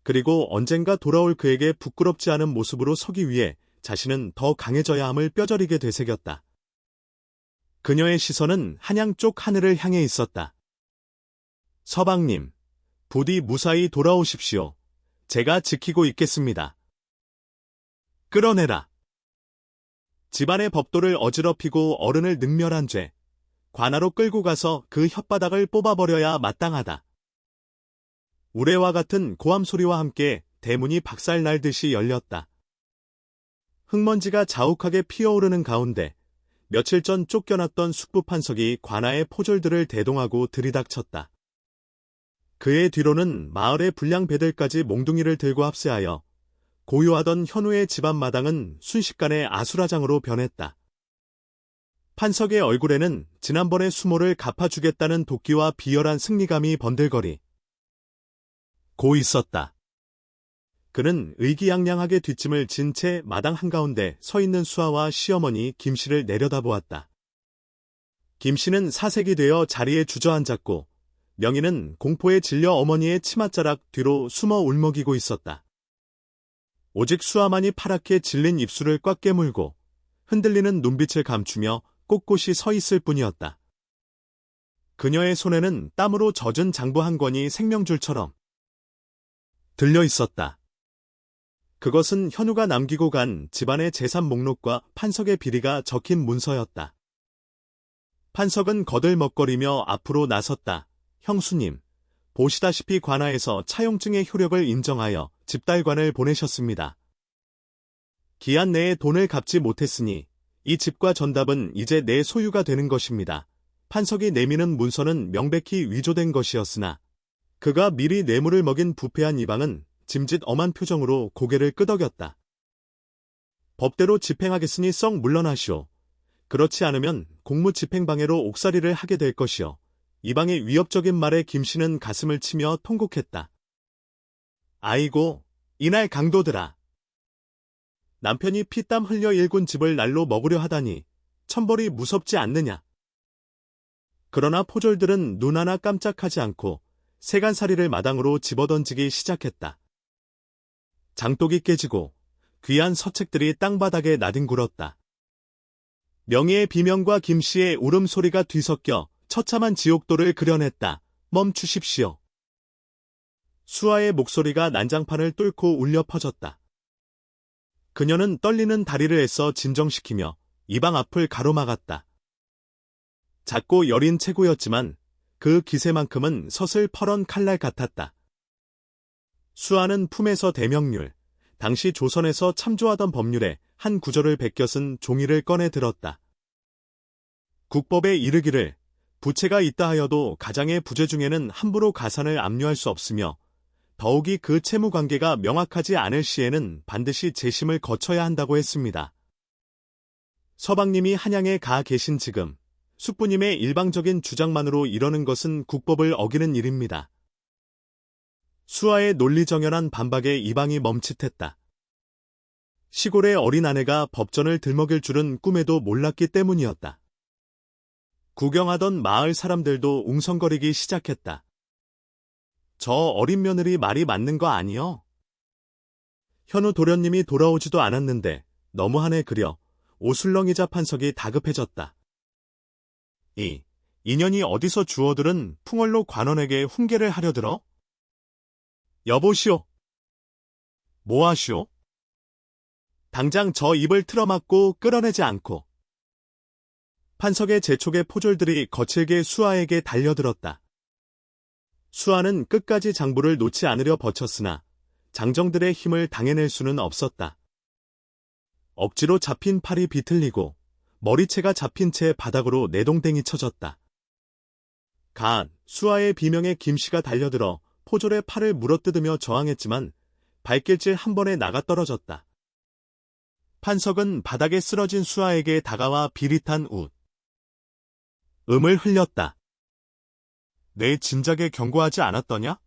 그리고 언젠가 돌아올 그에게 부끄럽지 않은 모습으로 서기 위해 자신은 더 강해져야 함을 뼈저리게 되새겼다. 그녀의 시선은 한양 쪽 하늘을 향해 있었다. 서방님, 부디 무사히 돌아오십시오. 제가 지키고 있겠습니다. 끌어내라. 집안의 법도를 어지럽히고 어른을 능멸한 죄, 관아로 끌고 가서 그 혓바닥을 뽑아버려야 마땅하다. 우레와 같은 고함 소리와 함께 대문이 박살날듯이 열렸다. 흙먼지가 자욱하게 피어오르는 가운데 며칠 전 쫓겨났던 숙부 판석이 관아의 포졸들을 대동하고 들이닥쳤다. 그의 뒤로는 마을의 불량배들까지 몽둥이를 들고 합세하여 고요하던 현우의 집안 마당은 순식간에 아수라장으로 변했다. 판석의 얼굴에는 지난번의 수모를 갚아주겠다는 도끼와 비열한 승리감이 번들거리 고 있었다. 그는 의기양양하게 뒷짐을 진 채 마당 한가운데 서 있는 수아와 시어머니 김씨를 내려다보았다. 김씨는 사색이 되어 자리에 주저앉았고 명희는 공포에 질려 어머니의 치맛자락 뒤로 숨어 울먹이고 있었다. 오직 수아만이 파랗게 질린 입술을 꽉 깨물고 흔들리는 눈빛을 감추며 꼿꼿이 서 있을 뿐이었다. 그녀의 손에는 땀으로 젖은 장부 한 권이 생명줄처럼 들려 있었다. 그것은 현우가 남기고 간 집안의 재산 목록과 판석의 비리가 적힌 문서였다. 판석은 거들먹거리며 앞으로 나섰다. 형수님, 보시다시피 관아에서 차용증의 효력을 인정하여 집달관을 보내셨습니다. 기한 내에 돈을 갚지 못했으니 이 집과 전답은 이제 내 소유가 되는 것입니다. 판석이 내미는 문서는 명백히 위조된 것이었으나 그가 미리 뇌물을 먹인 부패한 이방은 짐짓 엄한 표정으로 고개를 끄덕였다. 법대로 집행하겠으니 썩 물러나시오. 그렇지 않으면 공무집행방해로 옥살이를 하게 될 것이오. 이방의 위협적인 말에 김씨는 가슴을 치며 통곡했다. 아이고, 이날 강도들아. 남편이 피땀 흘려 일군 집을 날로 먹으려 하다니 천벌이 무섭지 않느냐. 그러나 포졸들은 눈 하나 깜짝하지 않고 세간살이를 마당으로 집어던지기 시작했다. 장독이 깨지고 귀한 서책들이 땅바닥에 나뒹굴었다. 명희의 비명과 김씨의 울음소리가 뒤섞여 처참한 지옥도를 그려냈다. 멈추십시오. 수아의 목소리가 난장판을 뚫고 울려 퍼졌다. 그녀는 떨리는 다리를 애써 진정시키며 이방 앞을 가로막았다. 작고 여린 체구였지만 그 기세만큼은 서슬퍼런 칼날 같았다. 수아는 품에서 대명률, 당시 조선에서 참조하던 법률의 한 구절을 베껴 쓴 종이를 꺼내 들었다. 국법에 이르기를 부채가 있다 하여도 가장의 부재 중에는 함부로 가산을 압류할 수 없으며 더욱이 그 채무관계가 명확하지 않을 시에는 반드시 재심을 거쳐야 한다고 했습니다. 서방님이 한양에 가 계신 지금 숙부님의 일방적인 주장만으로 이러는 것은 국법을 어기는 일입니다. 수아의 논리정연한 반박에 이방이 멈칫했다. 시골의 어린 아내가 법전을 들먹일 줄은 꿈에도 몰랐기 때문이었다. 구경하던 마을 사람들도 웅성거리기 시작했다. 저 어린 며느리 말이 맞는 거 아니여? 현우 도련님이 돌아오지도 않았는데 너무하네 그려. 오술렁이자 판석이 다급해졌다. 이 인연이 어디서 주어들은 풍월로 관원에게 훈계를 하려 들어? 여보시오. 뭐하시오? 당장 저 입을 틀어막고 끌어내지 않고. 판석의 재촉의 포졸들이 거칠게 수아에게 달려들었다. 수아는 끝까지 장부를 놓지 않으려 버텼으나 장정들의 힘을 당해낼 수는 없었다. 억지로 잡힌 팔이 비틀리고 머리채가 잡힌 채 바닥으로 내동댕이 쳐졌다. 수아의 비명에 김씨가 달려들어 포졸의 팔을 물어뜯으며 저항했지만 발길질 한 번에 나가 떨어졌다. 판석은 바닥에 쓰러진 수아에게 다가와 비릿한 음을 흘렸다. 내 진작에 경고하지 않았더냐?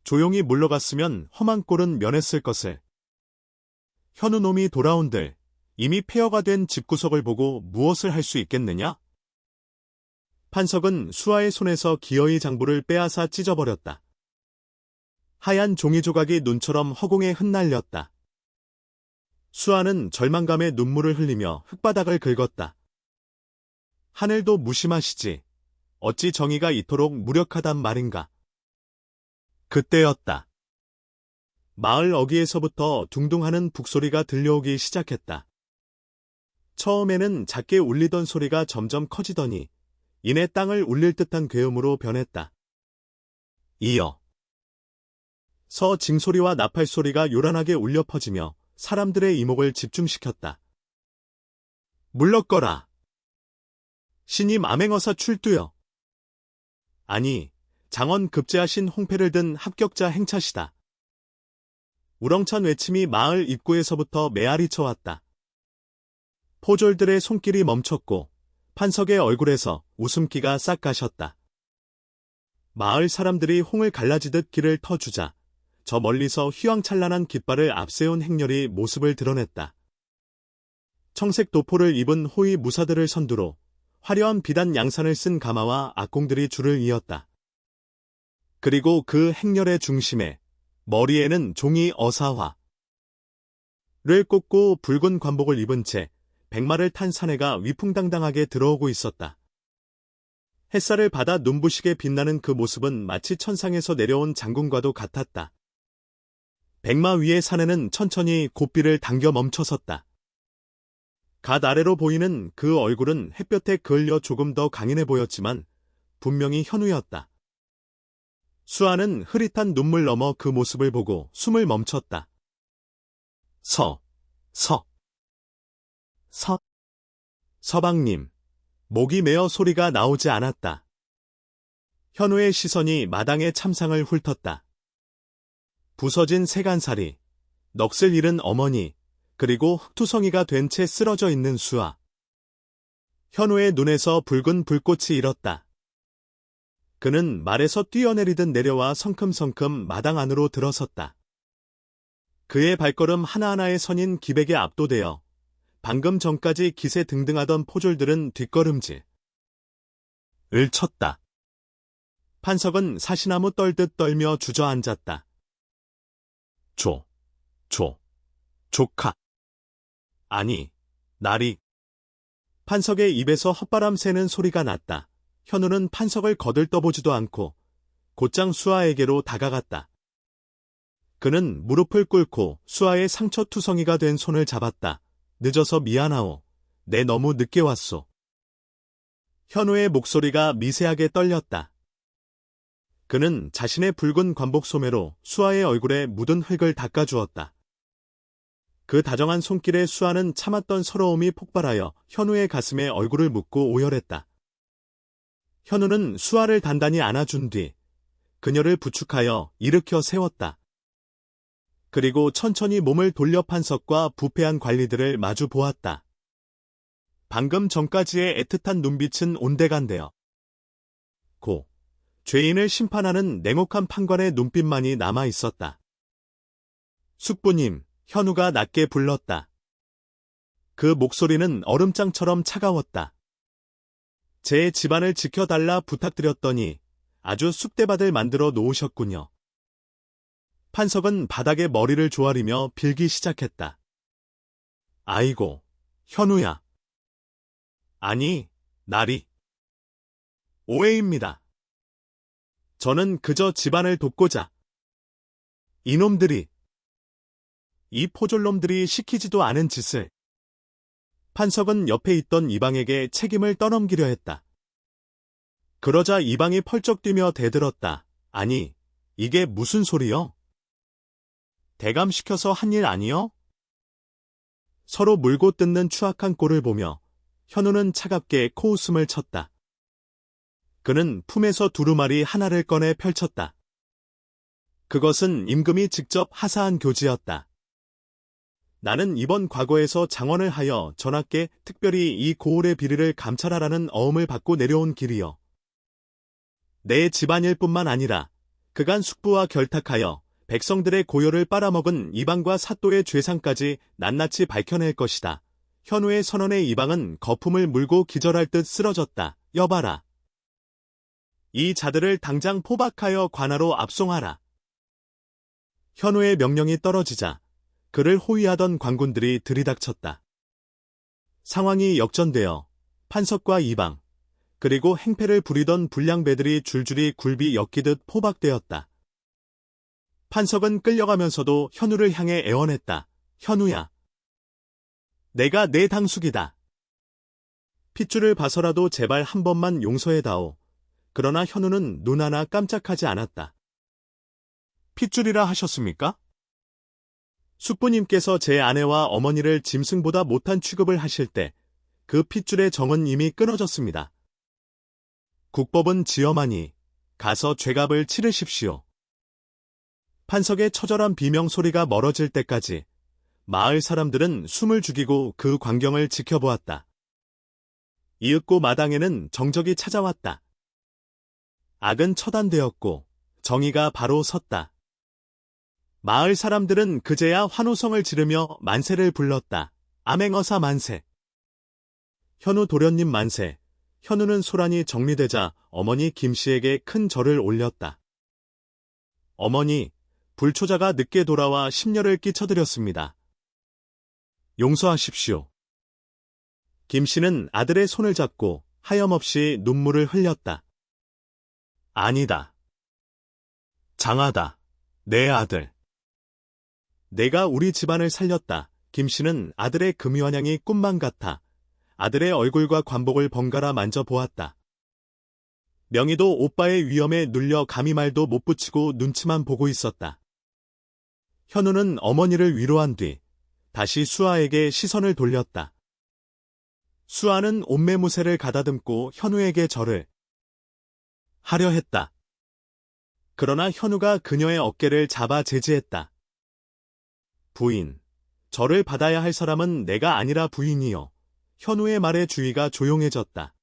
조용히 물러갔으면 험한 꼴은 면했을 것을. 현우 놈이 돌아온들 이미 폐허가 된 집구석을 보고 무엇을 할 수 있겠느냐? 판석은 수아의 손에서 기어이 장부를 빼앗아 찢어버렸다. 하얀 종이 조각이 눈처럼 허공에 흩날렸다. 수아는 절망감에 눈물을 흘리며 흙바닥을 긁었다. 하늘도 무심하시지. 어찌 정의가 이토록 무력하단 말인가. 그때였다. 마을 어귀에서부터 둥둥하는 북소리가 들려오기 시작했다. 처음에는 작게 울리던 소리가 점점 커지더니 이내 땅을 울릴 듯한 괴음으로 변했다. 이어 징소리와 나팔소리가 요란하게 울려 퍼지며 사람들의 이목을 집중시켰다. 물러거라. 신임 암행어사 출두여. 아니, 장원 급제하신 홍패를 든 합격자 행차시다. 우렁찬 외침이 마을 입구에서부터 메아리 쳐왔다. 포졸들의 손길이 멈췄고 판석의 얼굴에서 웃음기가 싹 가셨다. 마을 사람들이 홍을 갈라지듯 길을 터주자 저 멀리서 휘황찬란한 깃발을 앞세운 행렬이 모습을 드러냈다. 청색 도포를 입은 호위 무사들을 선두로 화려한 비단 양산을 쓴 가마와 악공들이 줄을 이었다. 그리고 그 행렬의 중심에 머리에는 종이 어사화를 꽂고 붉은 관복을 입은 채 백마를 탄 사내가 위풍당당하게 들어오고 있었다. 햇살을 받아 눈부시게 빛나는 그 모습은 마치 천상에서 내려온 장군과도 같았다. 백마 위의 사내는 천천히 곱비를 당겨 멈춰섰다. 갓 아래로 보이는 그 얼굴은 햇볕에 그을려 조금 더 강인해 보였지만 분명히 현우였다. 수아는 흐릿한 눈물 넘어 그 모습을 보고 숨을 멈췄다. 서방님. 목이 메어 소리가 나오지 않았다. 현우의 시선이 마당의 참상을 훑었다. 부서진 세간살이, 넋을 잃은 어머니, 그리고 흙투성이가 된 채 쓰러져 있는 수아. 현우의 눈에서 붉은 불꽃이 일었다. 그는 말에서 뛰어내리듯 내려와 성큼성큼 마당 안으로 들어섰다. 그의 발걸음 하나하나에 선인 기백에 압도되어 방금 전까지 기세 등등하던 포졸들은 뒷걸음질을 쳤다. 판석은 사시나무 떨듯 떨며 주저앉았다. 조카. 아니, 나리. 판석의 입에서 헛바람 새는 소리가 났다. 현우는 판석을 거들떠보지도 않고 곧장 수아에게로 다가갔다. 그는 무릎을 꿇고 수아의 상처투성이가 된 손을 잡았다. 늦어서 미안하오. 내 너무 늦게 왔소. 현우의 목소리가 미세하게 떨렸다. 그는 자신의 붉은 관복 소매로 수아의 얼굴에 묻은 흙을 닦아주었다. 그 다정한 손길에 수아는 참았던 서러움이 폭발하여 현우의 가슴에 얼굴을 묻고 오열했다. 현우는 수아를 단단히 안아준 뒤 그녀를 부축하여 일으켜 세웠다. 그리고 천천히 몸을 돌려 판석과 부패한 관리들을 마주 보았다. 방금 전까지의 애틋한 눈빛은 온데간데요. 죄인을 심판하는 냉혹한 판관의 눈빛만이 남아 있었다. 숙부님, 현우가 낮게 불렀다. 그 목소리는 얼음장처럼 차가웠다. 제 집안을 지켜달라 부탁드렸더니 아주 쑥대밭을 만들어 놓으셨군요. 판석은 바닥에 머리를 조아리며 빌기 시작했다. 아이고, 현우야. 아니, 나리. 오해입니다. 저는 그저 집안을 돕고자. 이놈들이, 이 포졸놈들이 시키지도 않은 짓을. 판석은 옆에 있던 이방에게 책임을 떠넘기려 했다. 그러자 이방이 펄쩍 뛰며 대들었다. 아니, 이게 무슨 소리여? 대감시켜서 한 일 아니여? 서로 물고 뜯는 추악한 꼴을 보며 현우는 차갑게 코웃음을 쳤다. 그는 품에서 두루마리 하나를 꺼내 펼쳤다. 그것은 임금이 직접 하사한 교지였다. 나는 이번 과거에서 장원을 하여 전하께 특별히 이 고을의 비리를 감찰하라는 어음을 받고 내려온 길이여. 내 집안일 뿐만 아니라 그간 숙부와 결탁하여 백성들의 고요를 빨아먹은 이방과 사또의 죄상까지 낱낱이 밝혀낼 것이다. 현우의 선언에 이방은 거품을 물고 기절할 듯 쓰러졌다. 여봐라. 이 자들을 당장 포박하여 관하로 압송하라. 현우의 명령이 떨어지자 그를 호위하던 관군들이 들이닥쳤다. 상황이 역전되어 판석과 이방, 그리고 행패를 부리던 불량배들이 줄줄이 굴비 엮이듯 포박되었다. 판석은 끌려가면서도 현우를 향해 애원했다. 현우야. 내가 내 당숙이다. 핏줄을 봐서라도 제발 한 번만 용서해다오. 그러나 현우는 눈 하나 깜짝하지 않았다. 핏줄이라 하셨습니까? 숙부님께서 제 아내와 어머니를 짐승보다 못한 취급을 하실 때 그 핏줄의 정은 이미 끊어졌습니다. 국법은 지엄하니 가서 죄값을 치르십시오. 판석의 처절한 비명 소리가 멀어질 때까지 마을 사람들은 숨을 죽이고 그 광경을 지켜보았다. 이윽고 마당에는 정적이 찾아왔다. 악은 처단되었고 정의가 바로 섰다. 마을 사람들은 그제야 환호성을 지르며 만세를 불렀다. 암행어사 만세. 현우 도련님 만세. 현우는 소란이 정리되자 어머니 김씨에게 큰 절을 올렸다. 어머니, 불초자가 늦게 돌아와 심려를 끼쳐드렸습니다. 용서하십시오. 김씨는 아들의 손을 잡고 하염없이 눈물을 흘렸다. 아니다. 장하다. 내 아들. 내가 우리 집안을 살렸다. 김씨는 아들의 금유한양이 꿈만 같아 아들의 얼굴과 관복을 번갈아 만져보았다. 명희도 오빠의 위험에 눌려 감히 말도 못 붙이고 눈치만 보고 있었다. 현우는 어머니를 위로한 뒤 다시 수아에게 시선을 돌렸다. 수아는 옷매무새를 가다듬고 현우에게 절을 하려 했다. 그러나 현우가 그녀의 어깨를 잡아 제지했다. 부인, 절을 받아야 할 사람은 내가 아니라 부인이요. 현우의 말에 주위가 조용해졌다.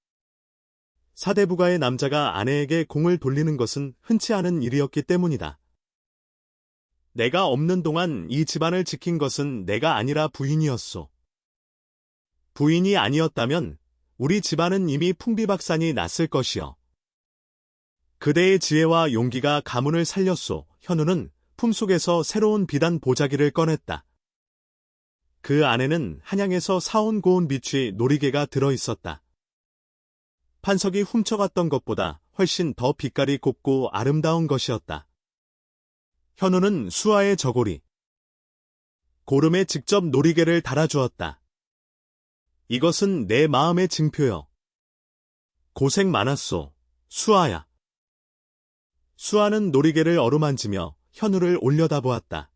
사대부가의 남자가 아내에게 공을 돌리는 것은 흔치 않은 일이었기 때문이다. 내가 없는 동안 이 집안을 지킨 것은 내가 아니라 부인이었소. 부인이 아니었다면 우리 집안은 이미 풍비박산이 났을 것이요. 그대의 지혜와 용기가 가문을 살렸소. 현우는 품속에서 새로운 비단 보자기를 꺼냈다. 그 안에는 한양에서 사온 고운 비취 놀이개가 들어있었다. 판석이 훔쳐갔던 것보다 훨씬 더 빛깔이 곱고 아름다운 것이었다. 현우는 수아의 저고리, 고름에 직접 놀이개를 달아주었다. 이것은 내 마음의 증표여. 고생 많았소, 수아야. 수아는 놀이개를 어루만지며 현우를 올려다보았다.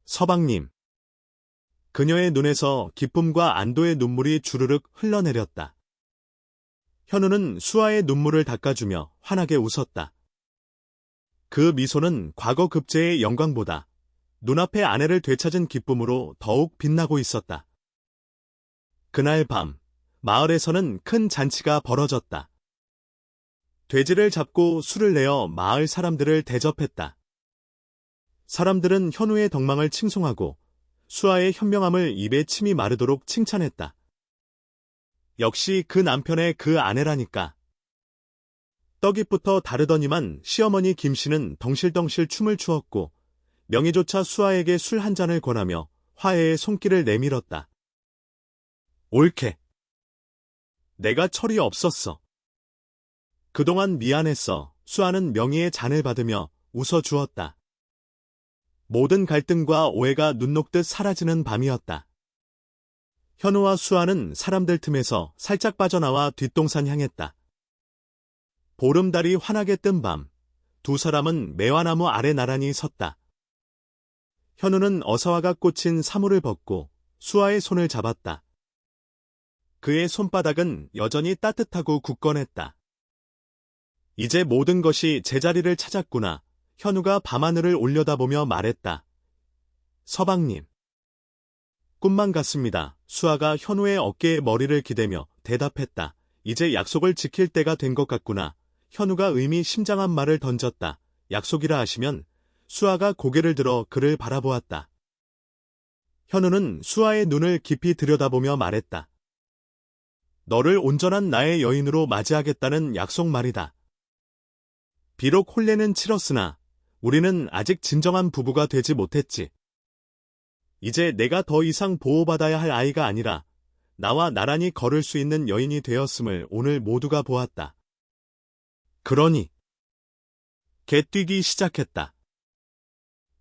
서방님. 그녀의 눈에서 기쁨과 안도의 눈물이 주르륵 흘러내렸다. 현우는 수아의 눈물을 닦아주며 환하게 웃었다. 그 미소는 과거 급제의 영광보다 눈앞의 아내를 되찾은 기쁨으로 더욱 빛나고 있었다. 그날 밤, 마을에서는 큰 잔치가 벌어졌다. 돼지를 잡고 술을 내어 마을 사람들을 대접했다. 사람들은 현우의 덕망을 칭송하고 수아의 현명함을 입에 침이 마르도록 칭찬했다. 역시 그 남편의 그 아내라니까. 떡잎부터 다르더니만 시어머니 김씨는 덩실덩실 춤을 추었고 명희조차 수아에게 술 한 잔을 권하며 화해의 손길을 내밀었다. 옳게. 내가 철이 없었어. 그동안 미안했어. 수아는 명희의 잔을 받으며 웃어주었다. 모든 갈등과 오해가 눈 녹듯 사라지는 밤이었다. 현우와 수아는 사람들 틈에서 살짝 빠져나와 뒷동산 향했다. 보름달이 환하게 뜬 밤, 두 사람은 매화나무 아래 나란히 섰다. 현우는 어서화가 꽂힌 사물을 벗고 수아의 손을 잡았다. 그의 손바닥은 여전히 따뜻하고 굳건했다. 이제 모든 것이 제자리를 찾았구나. 현우가 밤하늘을 올려다보며 말했다. 서방님. 꿈만 같습니다. 수아가 현우의 어깨에 머리를 기대며 대답했다. 이제 약속을 지킬 때가 된 것 같구나. 현우가 의미심장한 말을 던졌다. 약속이라 하시면 수아가 고개를 들어 그를 바라보았다. 현우는 수아의 눈을 깊이 들여다보며 말했다. 너를 온전한 나의 여인으로 맞이하겠다는 약속 말이다. 비록 혼례는 치렀으나 우리는 아직 진정한 부부가 되지 못했지. 이제 내가 더 이상 보호받아야 할 아이가 아니라 나와 나란히 걸을 수 있는 여인이 되었음을 오늘 모두가 보았다. 그러니 개뛰기 시작했다.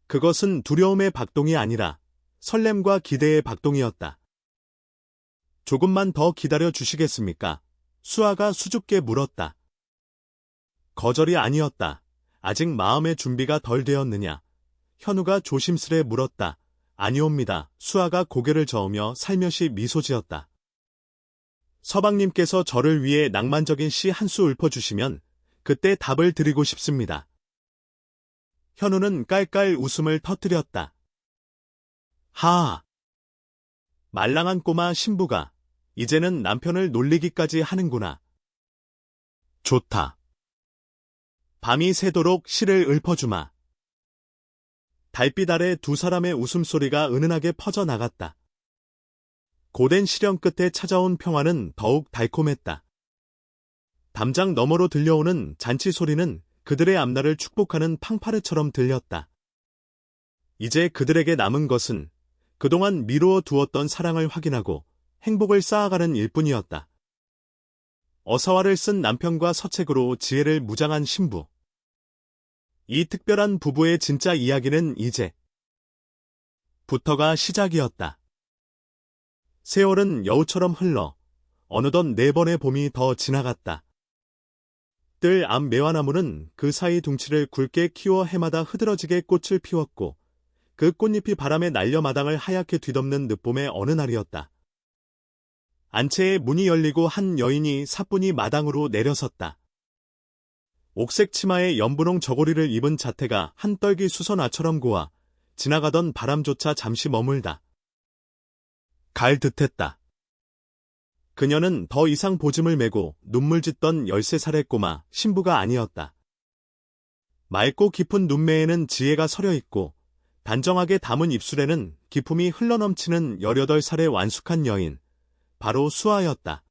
그것은 두려움의 박동이 아니라 설렘과 기대의 박동이었다. 조금만 더 기다려 주시겠습니까? 수아가 수줍게 물었다. 거절이 아니었다. 아직 마음의 준비가 덜 되었느냐? 현우가 조심스레 물었다. 아니옵니다. 수아가 고개를 저으며 살며시 미소 지었다. 서방님께서 저를 위해 낭만적인 시 한 수 읊어주시면 그때 답을 드리고 싶습니다. 현우는 깔깔 웃음을 터뜨렸다. 하하. 말랑한 꼬마 신부가 이제는 남편을 놀리기까지 하는구나. 좋다. 밤이 새도록 시를 읊어주마. 달빛 아래 두 사람의 웃음소리가 은은하게 퍼져나갔다. 고된 시련 끝에 찾아온 평화는 더욱 달콤했다. 담장 너머로 들려오는 잔치 소리는 그들의 앞날을 축복하는 팡파르처럼 들렸다. 이제 그들에게 남은 것은 그동안 미루어 두었던 사랑을 확인하고 행복을 쌓아가는 일뿐이었다. 어사화를 쓴 남편과 서책으로 지혜를 무장한 신부. 이 특별한 부부의 진짜 이야기는 이제 부터가 시작이었다. 세월은 여우처럼 흘러 어느덧 4번의 봄이 더 지나갔다. 뜰 앞 매화나무는 그 사이 둥치를 굵게 키워 해마다 흐드러지게 꽃을 피웠고 그 꽃잎이 바람에 날려 마당을 하얗게 뒤덮는 늦봄의 어느 날이었다. 안채의 문이 열리고 한 여인이 사뿐히 마당으로 내려섰다. 옥색 치마에 연분홍 저고리를 입은 자태가 한 떨기 수선화처럼 고와 지나가던 바람조차 잠시 머물다. 갈 듯했다. 그녀는 더 이상 보짐을 메고 눈물 짓던 13살의 꼬마 신부가 아니었다. 맑고 깊은 눈매에는 지혜가 서려 있고 단정하게 담은 입술에는 기품이 흘러넘치는 18살의 완숙한 여인, 바로 수아였다.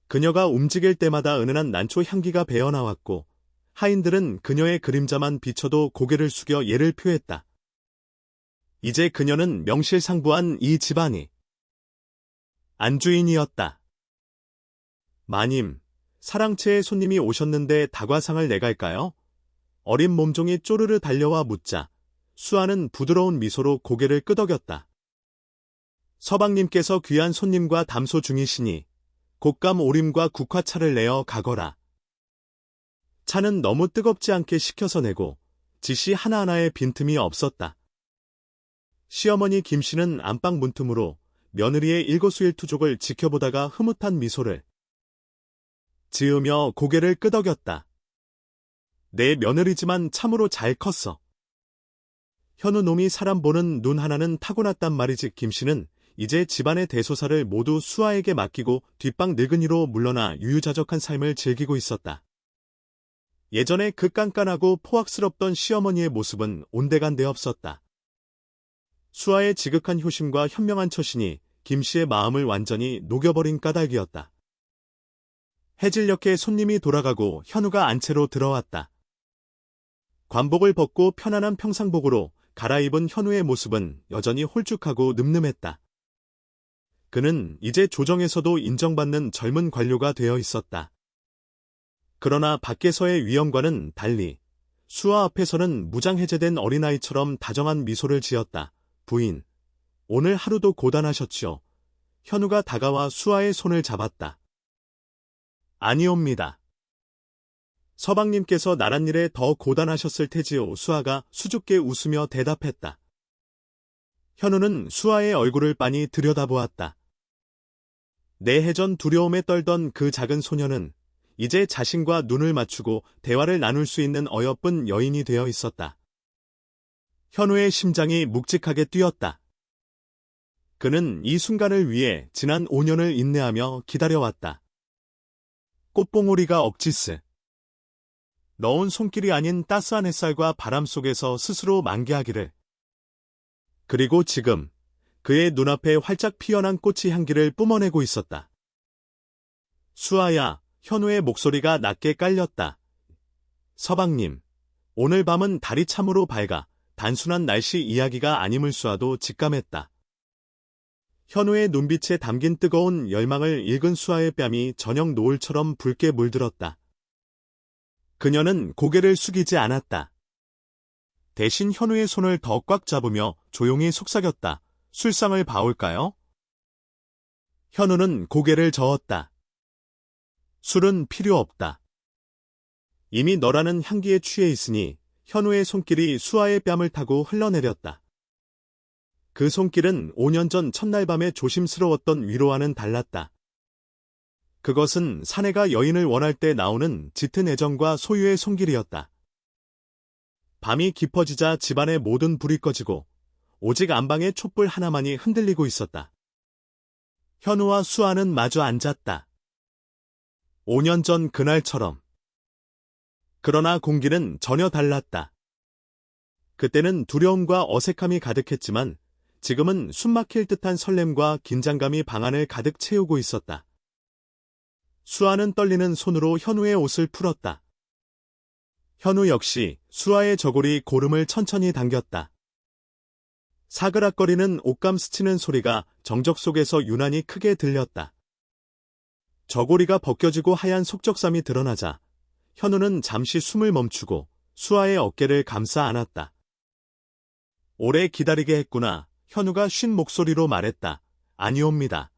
그녀가 움직일 때마다 은은한 난초 향기가 배어나왔고 하인들은 그녀의 그림자만 비춰도 고개를 숙여 예를 표했다. 이제 그녀는 명실상부한 이 집안이 안주인이었다. 마님, 사랑채에 손님이 오셨는데 다과상을 내갈까요? 어린 몸종이 쪼르르 달려와 묻자 수아는 부드러운 미소로 고개를 끄덕였다. 서방님께서 귀한 손님과 담소 중이시니 곶감 오림과 국화차를 내어 가거라. 차는 너무 뜨겁지 않게 식혀서 내고 지시 하나하나에 빈틈이 없었다. 시어머니 김씨는 안방 문틈으로 며느리의 일거수일투족을 지켜보다가 흐뭇한 미소를 지으며 고개를 끄덕였다. 내 며느리지만 참으로 잘 컸어. 현우 놈이 사람 보는 눈 하나는 타고났단 말이지. 김씨는 이제 집안의 대소사를 모두 수아에게 맡기고 뒷방 늙은이로 물러나 유유자적한 삶을 즐기고 있었다. 예전에 그 깐깐하고 포악스럽던 시어머니의 모습은 온데간데 없었다. 수아의 지극한 효심과 현명한 처신이 김씨의 마음을 완전히 녹여버린 까닭이었다. 해질녘에 손님이 돌아가고 현우가 안채로 들어왔다. 관복을 벗고 편안한 평상복으로 갈아입은 현우의 모습은 여전히 홀쭉하고 늠름했다. 그는 이제 조정에서도 인정받는 젊은 관료가 되어 있었다. 그러나 밖에서의 위엄과는 달리 수아 앞에서는 무장해제된 어린아이처럼 다정한 미소를 지었다. 부인, 오늘 하루도 고단하셨지요. 현우가 다가와 수아의 손을 잡았다. 아니옵니다. 서방님께서 나란 일에 더 고단하셨을 테지요. 수아가 수줍게 웃으며 대답했다. 현우는 수아의 얼굴을 빤히 들여다보았다. 내해전 두려움에 떨던 그 작은 소녀는 이제 자신과 눈을 맞추고 대화를 나눌 수 있는 어여쁜 여인이 되어 있었다. 현우의 심장이 묵직하게 뛰었다. 그는 이 순간을 위해 지난 5년을 인내하며 기다려왔다. 꽃봉오리가 억지스. 넣은 손길이 아닌 따스한 햇살과 바람 속에서 스스로 만개하기를. 그리고 지금 그의 눈앞에 활짝 피어난 꽃이 향기를 뿜어내고 있었다. 수아야, 현우의 목소리가 낮게 깔렸다. 서방님, 오늘 밤은 달이 참으로 밝아 단순한 날씨 이야기가 아님을 수아도 직감했다. 현우의 눈빛에 담긴 뜨거운 열망을 읽은 수아의 뺨이 저녁 노을처럼 붉게 물들었다. 그녀는 고개를 숙이지 않았다. 대신 현우의 손을 더 꽉 잡으며 조용히 속삭였다. 술상을 봐올까요? 현우는 고개를 저었다. 술은 필요 없다. 이미 너라는 향기에 취해 있으니. 현우의 손길이 수아의 뺨을 타고 흘러내렸다. 그 손길은 5년 전 첫날 밤에 조심스러웠던 위로와는 달랐다. 그것은 사내가 여인을 원할 때 나오는 짙은 애정과 소유의 손길이었다. 밤이 깊어지자 집안의 모든 불이 꺼지고 오직 안방의 촛불 하나만이 흔들리고 있었다. 현우와 수아는 마주 앉았다. 5년 전 그날처럼. 그러나 공기는 전혀 달랐다. 그때는 두려움과 어색함이 가득했지만 지금은 숨막힐 듯한 설렘과 긴장감이 방 안을 가득 채우고 있었다. 수아는 떨리는 손으로 현우의 옷을 풀었다. 현우 역시 수아의 저고리 고름을 천천히 당겼다. 사그락거리는 옷감 스치는 소리가 정적 속에서 유난히 크게 들렸다. 저고리가 벗겨지고 하얀 속적삼이 드러나자 현우는 잠시 숨을 멈추고 수아의 어깨를 감싸 안았다. 오래 기다리게 했구나. 현우가 쉰 목소리로 말했다. 아니옵니다.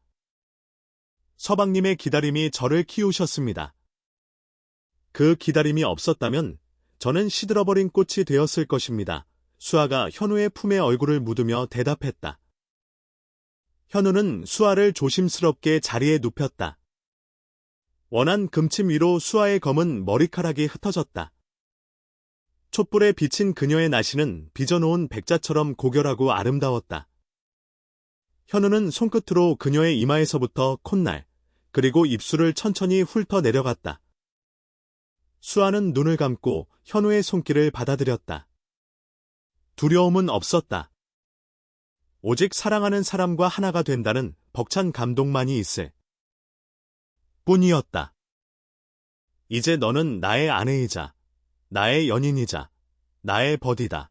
서방님의 기다림이 저를 키우셨습니다. 그 기다림이 없었다면 저는 시들어버린 꽃이 되었을 것입니다. 수아가 현우의 품에 얼굴을 묻으며 대답했다. 현우는 수아를 조심스럽게 자리에 눕혔다. 원한 금침 위로 수아의 검은 머리카락이 흩어졌다. 촛불에 비친 그녀의 나시는 빚어놓은 백자처럼 고결하고 아름다웠다. 현우는 손끝으로 그녀의 이마에서부터 콧날, 그리고 입술을 천천히 훑어 내려갔다. 수아는 눈을 감고 현우의 손길을 받아들였다. 두려움은 없었다. 오직 사랑하는 사람과 하나가 된다는 벅찬 감동만이 있을 뿐이었다. 이제 너는 나의 아내이자 나의 연인이자 나의 버디다.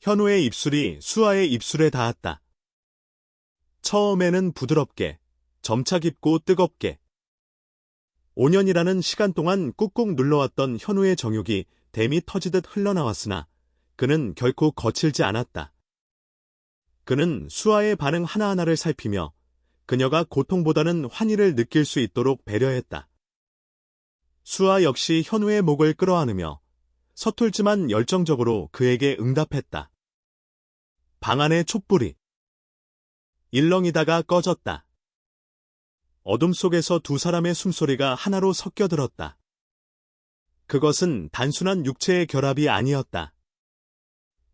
현우의 입술이 수아의 입술에 닿았다. 처음에는 부드럽게, 점차 깊고 뜨겁게, 5년이라는 시간 동안 꾹꾹 눌러왔던 현우의 정욕이 댐이 터지듯 흘러나왔으나 그는 결코 거칠지 않았다. 그는 수아의 반응 하나하나를 살피며 그녀가 고통보다는 환희를 느낄 수 있도록 배려했다. 수아 역시 현우의 목을 끌어안으며 서툴지만 열정적으로 그에게 응답했다. 방 안의 촛불이 일렁이다가 꺼졌다. 어둠 속에서 두 사람의 숨소리가 하나로 섞여들었다. 그것은 단순한 육체의 결합이 아니었다.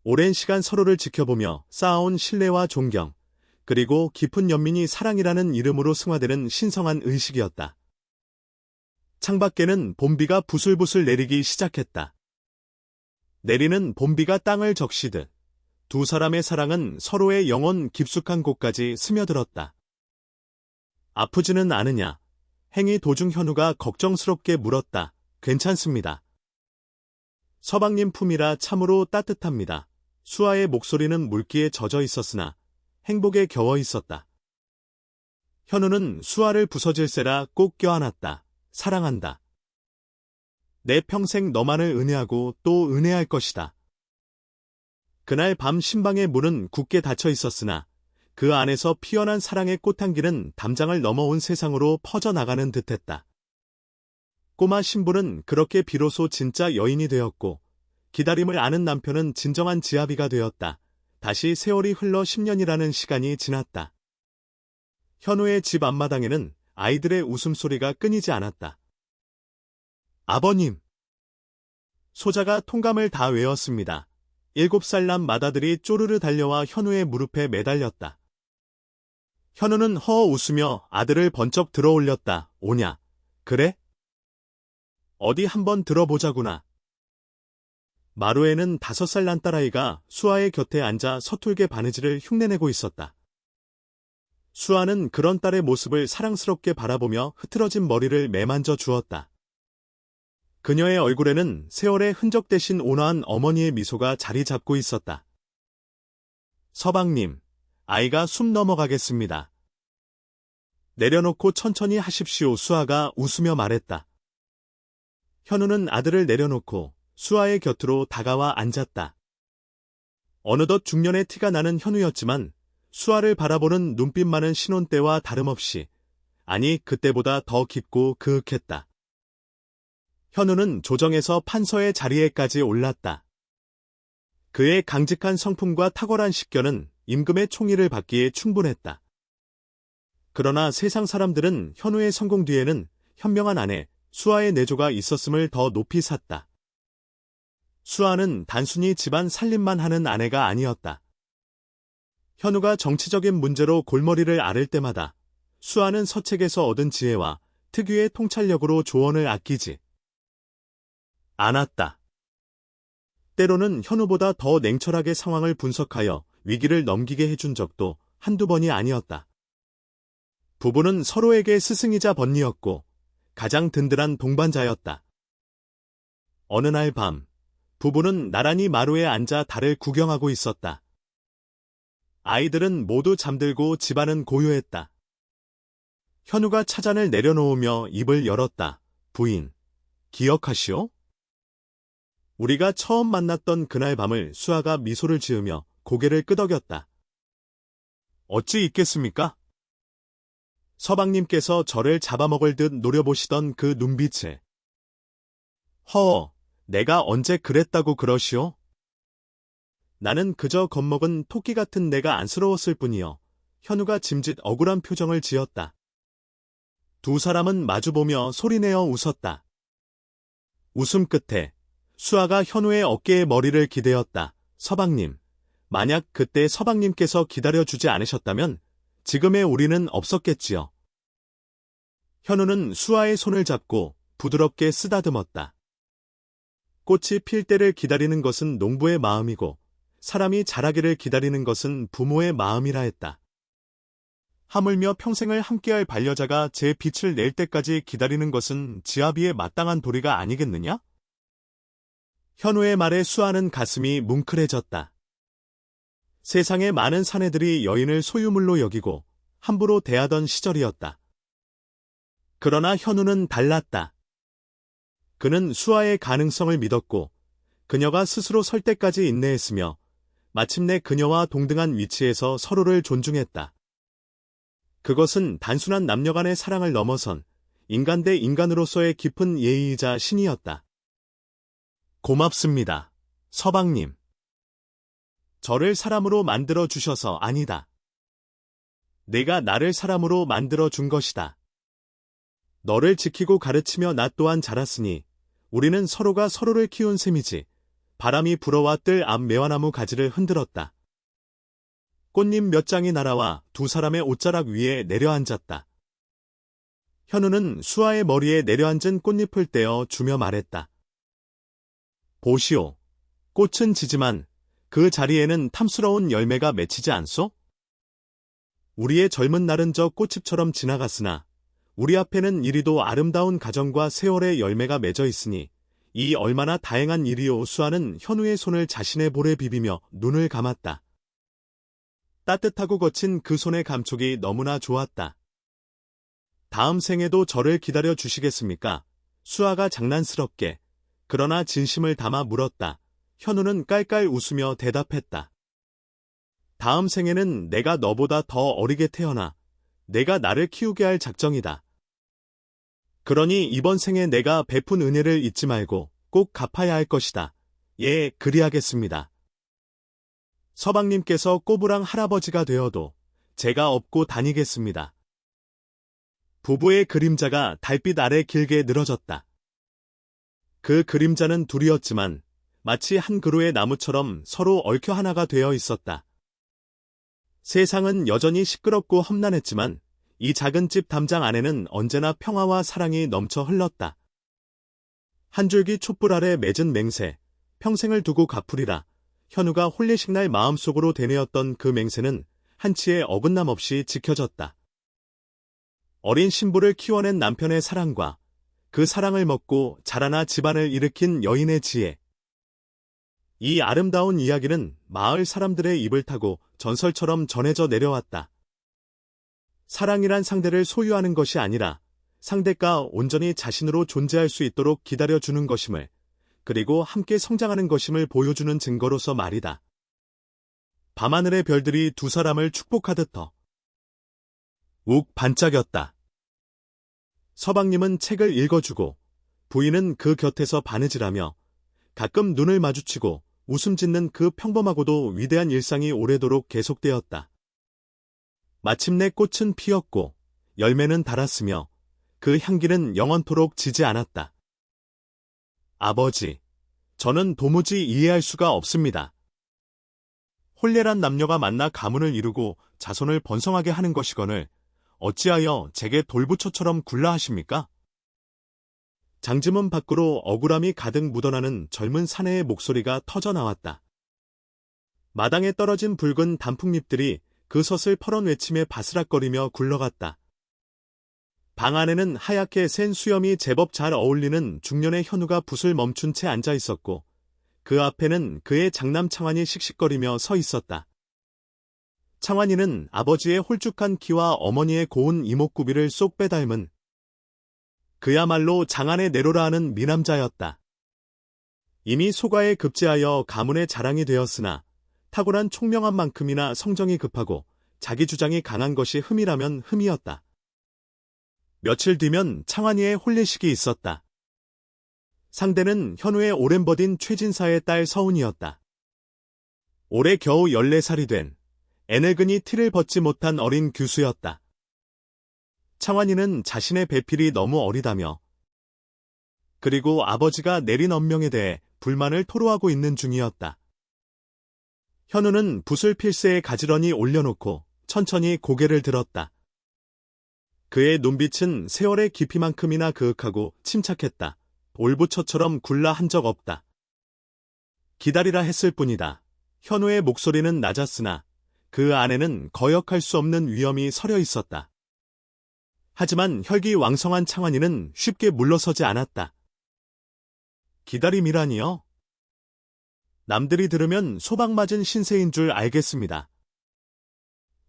오랜 시간 서로를 지켜보며 쌓아온 신뢰와 존경, 그리고 깊은 연민이 사랑이라는 이름으로 승화되는 신성한 의식이었다. 창밖에는 봄비가 부슬부슬 내리기 시작했다. 내리는 봄비가 땅을 적시듯 두 사람의 사랑은 서로의 영혼 깊숙한 곳까지 스며들었다. 아프지는 않으냐? 행위 도중 현우가 걱정스럽게 물었다. 괜찮습니다. 서방님 품이라 참으로 따뜻합니다. 수아의 목소리는 물기에 젖어 있었으나 행복에 겨워 있었다. 현우는 수아를 부서질세라 꼭 껴안았다. 사랑한다. 내 평생 너만을 은혜하고 또 은혜할 것이다. 그날 밤 신방의 문은 굳게 닫혀 있었으나 그 안에서 피어난 사랑의 꽃향기는 담장을 넘어온 세상으로 퍼져나가는 듯했다. 꼬마 신부는 그렇게 비로소 진짜 여인이 되었고 기다림을 아는 남편은 진정한 지아비가 되었다. 다시 세월이 흘러 10년이라는 시간이 지났다. 현우의 집 앞마당에는 아이들의 웃음소리가 끊이지 않았다. 아버님! 소자가 통감을 다 외웠습니다. 7살 난 맏아들이 쪼르르 달려와 현우의 무릎에 매달렸다. 현우는 허 웃으며 아들을 번쩍 들어올렸다. 오냐? 그래? 어디 한번 들어보자구나. 마루에는 5살 난 딸아이가 수아의 곁에 앉아 서툴게 바느질을 흉내내고 있었다. 수아는 그런 딸의 모습을 사랑스럽게 바라보며 흐트러진 머리를 매만져 주었다. 그녀의 얼굴에는 세월의 흔적 대신 온화한 어머니의 미소가 자리 잡고 있었다. 서방님, 아이가 숨 넘어가겠습니다. 내려놓고 천천히 하십시오. 수아가 웃으며 말했다. 현우는 아들을 내려놓고 수아의 곁으로 다가와 앉았다. 어느덧 중년의 티가 나는 현우였지만 수아를 바라보는 눈빛만은 신혼 때와 다름없이, 아니 그때보다 더 깊고 그윽했다. 현우는 조정에서 판서의 자리에까지 올랐다. 그의 강직한 성품과 탁월한 식견은 임금의 총의를 받기에 충분했다. 그러나 세상 사람들은 현우의 성공 뒤에는 현명한 아내 수아의 내조가 있었음을 더 높이 샀다. 수아는 단순히 집안 살림만 하는 아내가 아니었다. 현우가 정치적인 문제로 골머리를 앓을 때마다 수아는 서책에서 얻은 지혜와 특유의 통찰력으로 조언을 아끼지 않았다. 때로는 현우보다 더 냉철하게 상황을 분석하여 위기를 넘기게 해준 적도 한두 번이 아니었다. 부부는 서로에게 스승이자 번니였고 가장 든든한 동반자였다. 어느 날 밤, 부부는 나란히 마루에 앉아 달을 구경하고 있었다. 아이들은 모두 잠들고 집안은 고요했다. 현우가 차잔을 내려놓으며 입을 열었다. 부인, 기억하시오? 우리가 처음 만났던 그날 밤을. 수아가 미소를 지으며 고개를 끄덕였다. 어찌 있겠습니까? 서방님께서 저를 잡아먹을 듯 노려보시던 그 눈빛에. 허, 내가 언제 그랬다고 그러시오? 나는 그저 겁먹은 토끼 같은 내가 안쓰러웠을 뿐이요. 현우가 짐짓 억울한 표정을 지었다. 두 사람은 마주보며 소리내어 웃었다. 웃음 끝에 수아가 현우의 어깨에 머리를 기대었다. 서방님, 만약 그때 서방님께서 기다려주지 않으셨다면 지금의 우리는 없었겠지요. 현우는 수아의 손을 잡고 부드럽게 쓰다듬었다. 꽃이 필 때를 기다리는 것은 농부의 마음이고 사람이 자라기를 기다리는 것은 부모의 마음이라 했다. 하물며 평생을 함께할 반려자가 제 빛을 낼 때까지 기다리는 것은 지아비의 마땅한 도리가 아니겠느냐? 현우의 말에 수아는 가슴이 뭉클해졌다. 세상의 많은 사내들이 여인을 소유물로 여기고 함부로 대하던 시절이었다. 그러나 현우는 달랐다. 그는 수아의 가능성을 믿었고 그녀가 스스로 설 때까지 인내했으며 마침내 그녀와 동등한 위치에서 서로를 존중했다. 그것은 단순한 남녀 간의 사랑을 넘어선 인간 대 인간으로서의 깊은 예의이자 신이었다. 고맙습니다, 서방님. 저를 사람으로 만들어 주셔서 아니다. 내가 나를 사람으로 만들어 준 것이다. 너를 지키고 가르치며 나 또한 자랐으니 우리는 서로가 서로를 키운 셈이지. 바람이 불어와 뜰 앞 매화나무 가지를 흔들었다. 꽃잎 몇 장이 날아와 두 사람의 옷자락 위에 내려앉았다. 현우는 수아의 머리에 내려앉은 꽃잎을 떼어 주며 말했다. 보시오. 꽃은 지지만 그 자리에는 탐스러운 열매가 맺히지 않소? 우리의 젊은 날은 저 꽃잎처럼 지나갔으나 우리 앞에는 이리도 아름다운 가정과 세월의 열매가 맺어 있으니 이 얼마나 다행한 일이오. 수아는 현우의 손을 자신의 볼에 비비며 눈을 감았다. 따뜻하고 거친 그 손의 감촉이 너무나 좋았다. 다음 생에도 저를 기다려 주시겠습니까? 수아가 장난스럽게 그러나 진심을 담아 물었다. 현우는 깔깔 웃으며 대답했다. 다음 생에는 내가 너보다 더 어리게 태어나 내가 나를 키우게 할 작정이다. 그러니 이번 생에 내가 베푼 은혜를 잊지 말고 꼭 갚아야 할 것이다. 예, 그리하겠습니다. 서방님께서 꼬부랑 할아버지가 되어도 제가 업고 다니겠습니다. 부부의 그림자가 달빛 아래 길게 늘어졌다. 그 그림자는 둘이었지만 마치 한 그루의 나무처럼 서로 얽혀 하나가 되어 있었다. 세상은 여전히 시끄럽고 험난했지만 이 작은 집 담장 안에는 언제나 평화와 사랑이 넘쳐 흘렀다. 한 줄기 촛불 아래 맺은 맹세, 평생을 두고 갚으리라. 현우가 혼례식 날 마음속으로 되뇌었던 그 맹세는 한치의 어긋남 없이 지켜졌다. 어린 신부를 키워낸 남편의 사랑과 그 사랑을 먹고 자라나 집안을 일으킨 여인의 지혜. 이 아름다운 이야기는 마을 사람들의 입을 타고 전설처럼 전해져 내려왔다. 사랑이란 상대를 소유하는 것이 아니라 상대가 온전히 자신으로 존재할 수 있도록 기다려주는 것임을, 그리고 함께 성장하는 것임을 보여주는 증거로서 말이다. 밤하늘의 별들이 두 사람을 축복하듯 욱 반짝였다. 서방님은 책을 읽어주고 부인은 그 곁에서 바느질하며 가끔 눈을 마주치고 웃음 짓는 그 평범하고도 위대한 일상이 오래도록 계속되었다. 마침내 꽃은 피었고 열매는 달았으며 그 향기는 영원토록 지지 않았다. 아버지, 저는 도무지 이해할 수가 없습니다. 혼례란 남녀가 만나 가문을 이루고 자손을 번성하게 하는 것이거늘 어찌하여 제게 돌부처처럼 굴라 하십니까? 장지문 밖으로 억울함이 가득 묻어나는 젊은 사내의 목소리가 터져나왔다. 마당에 떨어진 붉은 단풍잎들이 그 섯을 퍼런 외침에 바스락거리며 굴러갔다. 방 안에는 하얗게 샌 수염이 제법 잘 어울리는 중년의 현우가 붓을 멈춘 채 앉아 있었고 그 앞에는 그의 장남 창환이 씩씩거리며 서 있었다. 창환이는 아버지의 홀쭉한 키와 어머니의 고운 이목구비를 쏙 빼닮은 그야말로 장안의 내로라 하는 미남자였다. 이미 소가에 급제하여 가문의 자랑이 되었으나 탁월한 총명한 만큼이나 성정이 급하고 자기 주장이 강한 것이 흠이라면 흠이었다. 며칠 뒤면 창환이의 혼례식이 있었다. 상대는 현우의 오랜 버딘 최진사의 딸 서운이었다. 올해 겨우 14살이 된 애늙은이 티를 벗지 못한 어린 규수였다. 창환이는 자신의 배필이 너무 어리다며 그리고 아버지가 내린 언명에 대해 불만을 토로하고 있는 중이었다. 현우는 붓을 필새에 가지런히 올려놓고 천천히 고개를 들었다. 그의 눈빛은 세월의 깊이만큼이나 그윽하고 침착했다. 올부처처럼 굴라 한 적 없다. 기다리라 했을 뿐이다. 현우의 목소리는 낮았으나 그 안에는 거역할 수 없는 위엄이 서려 있었다. 하지만 혈기왕성한 창환이는 쉽게 물러서지 않았다. 기다림이라니요? 남들이 들으면 소박맞은 신세인 줄 알겠습니다.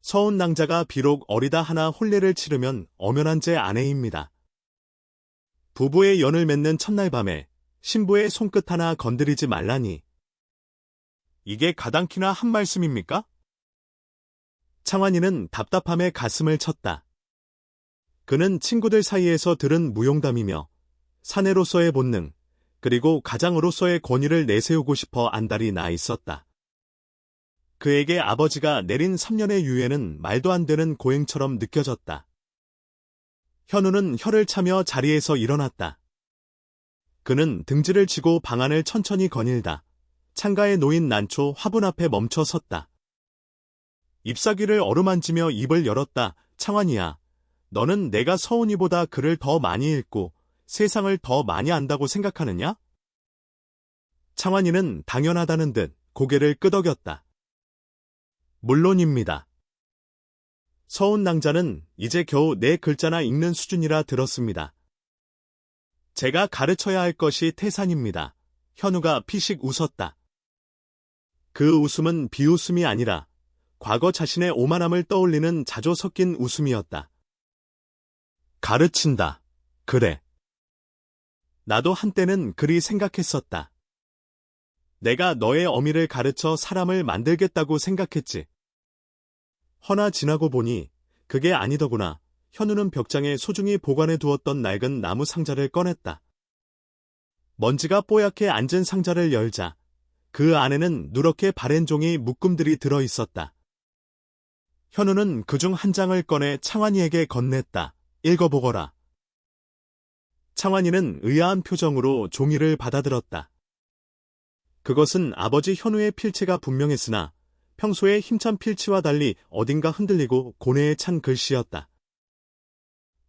서운 낭자가 비록 어리다 하나 혼례를 치르면 엄연한 제 아내입니다. 부부의 연을 맺는 첫날 밤에 신부의 손끝 하나 건드리지 말라니. 이게 가당키나 한 말씀입니까? 창환이는 답답함에 가슴을 쳤다. 그는 친구들 사이에서 들은 무용담이며 사내로서의 본능, 그리고 가장으로서의 권위를 내세우고 싶어 안달이 나 있었다. 그에게 아버지가 내린 3년의 유예는 말도 안 되는 고행처럼 느껴졌다. 현우는 혀를 차며 자리에서 일어났다. 그는 등지를 쥐고 방안을 천천히 거닐다 창가에 놓인 난초 화분 앞에 멈춰 섰다. 잎사귀를 어루만지며 입을 열었다. 창환이야, 너는 내가 서운이보다 글을 더 많이 읽고 세상을 더 많이 안다고 생각하느냐? 창환이는 당연하다는 듯 고개를 끄덕였다. 물론입니다. 서운 낭자는 이제 겨우 네 글자나 읽는 수준이라 들었습니다. 제가 가르쳐야 할 것이 태산입니다. 현우가 피식 웃었다. 그 웃음은 비웃음이 아니라 과거 자신의 오만함을 떠올리는 자조 섞인 웃음이었다. 가르친다. 그래. 나도 한때는 그리 생각했었다. 내가 너의 어미를 가르쳐 사람을 만들겠다고 생각했지. 허나 지나고 보니 그게 아니더구나. 현우는 벽장에 소중히 보관해 두었던 낡은 나무 상자를 꺼냈다. 먼지가 뽀얗게 앉은 상자를 열자 그 안에는 누렇게 바랜 종이 묶음들이 들어 있었다. 현우는 그중 한 장을 꺼내 창환이에게 건넸다. 읽어보거라. 창환이는 의아한 표정으로 종이를 받아들었다. 그것은 아버지 현우의 필체가 분명했으나 평소의 힘찬 필치와 달리 어딘가 흔들리고 고뇌에 찬 글씨였다.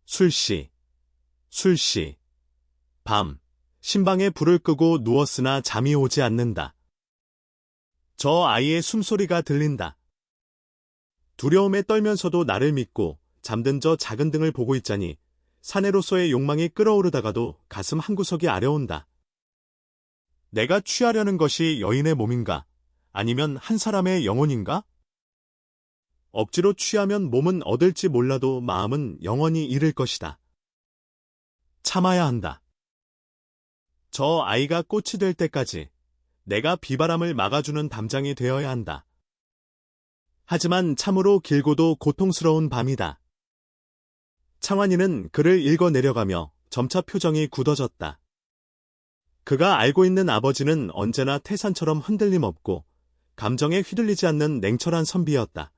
술시, 술시, 밤, 신방에 불을 끄고 누웠으나 잠이 오지 않는다. 저 아이의 숨소리가 들린다. 두려움에 떨면서도 나를 믿고 잠든 저 작은 등을 보고 있자니 사내로서의 욕망이 끓어오르다가도 가슴 한구석이 아려온다. 내가 취하려는 것이 여인의 몸인가? 아니면 한 사람의 영혼인가? 억지로 취하면 몸은 얻을지 몰라도 마음은 영원히 잃을 것이다. 참아야 한다. 저 아이가 꽃이 될 때까지 내가 비바람을 막아주는 담장이 되어야 한다. 하지만 참으로 길고도 고통스러운 밤이다. 창환이는 글을 읽어내려가며 점차 표정이 굳어졌다. 그가 알고 있는 아버지는 언제나 태산처럼 흔들림 없고 감정에 휘둘리지 않는 냉철한 선비였다.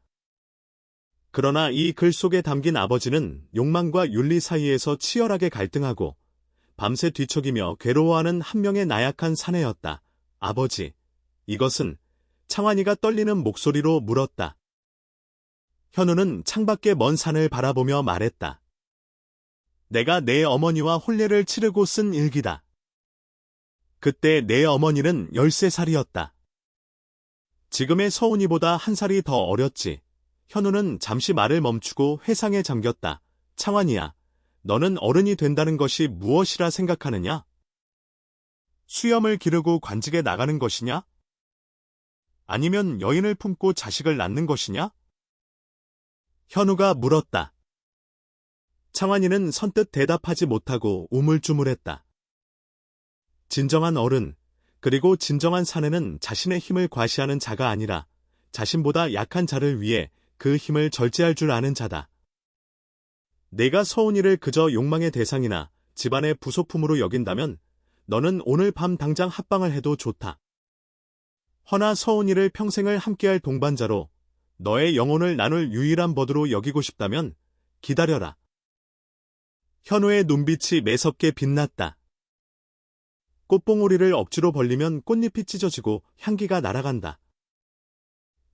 그러나 이 글 속에 담긴 아버지는 욕망과 윤리 사이에서 치열하게 갈등하고 밤새 뒤척이며 괴로워하는 한 명의 나약한 사내였다. 아버지, 이것은 창환이가 떨리는 목소리로 물었다. 현우는 창밖의 먼 산을 바라보며 말했다. 내가 내 어머니와 혼례를 치르고 쓴 일기다. 그때 내 어머니는 13살이었다. 지금의 서운이보다 한 살이 더 어렸지. 현우는 잠시 말을 멈추고 회상에 잠겼다. 창환이야, 너는 어른이 된다는 것이 무엇이라 생각하느냐? 수염을 기르고 관직에 나가는 것이냐? 아니면 여인을 품고 자식을 낳는 것이냐? 현우가 물었다. 창환이는 선뜻 대답하지 못하고 우물쭈물했다. 진정한 어른, 그리고 진정한 사내는 자신의 힘을 과시하는 자가 아니라 자신보다 약한 자를 위해 그 힘을 절제할 줄 아는 자다. 내가 서운이를 그저 욕망의 대상이나 집안의 부속품으로 여긴다면 너는 오늘 밤 당장 합방을 해도 좋다. 허나 서운이를 평생을 함께할 동반자로 너의 영혼을 나눌 유일한 버드로 여기고 싶다면 기다려라. 현우의 눈빛이 매섭게 빛났다. 꽃봉오리를 억지로 벌리면 꽃잎이 찢어지고 향기가 날아간다.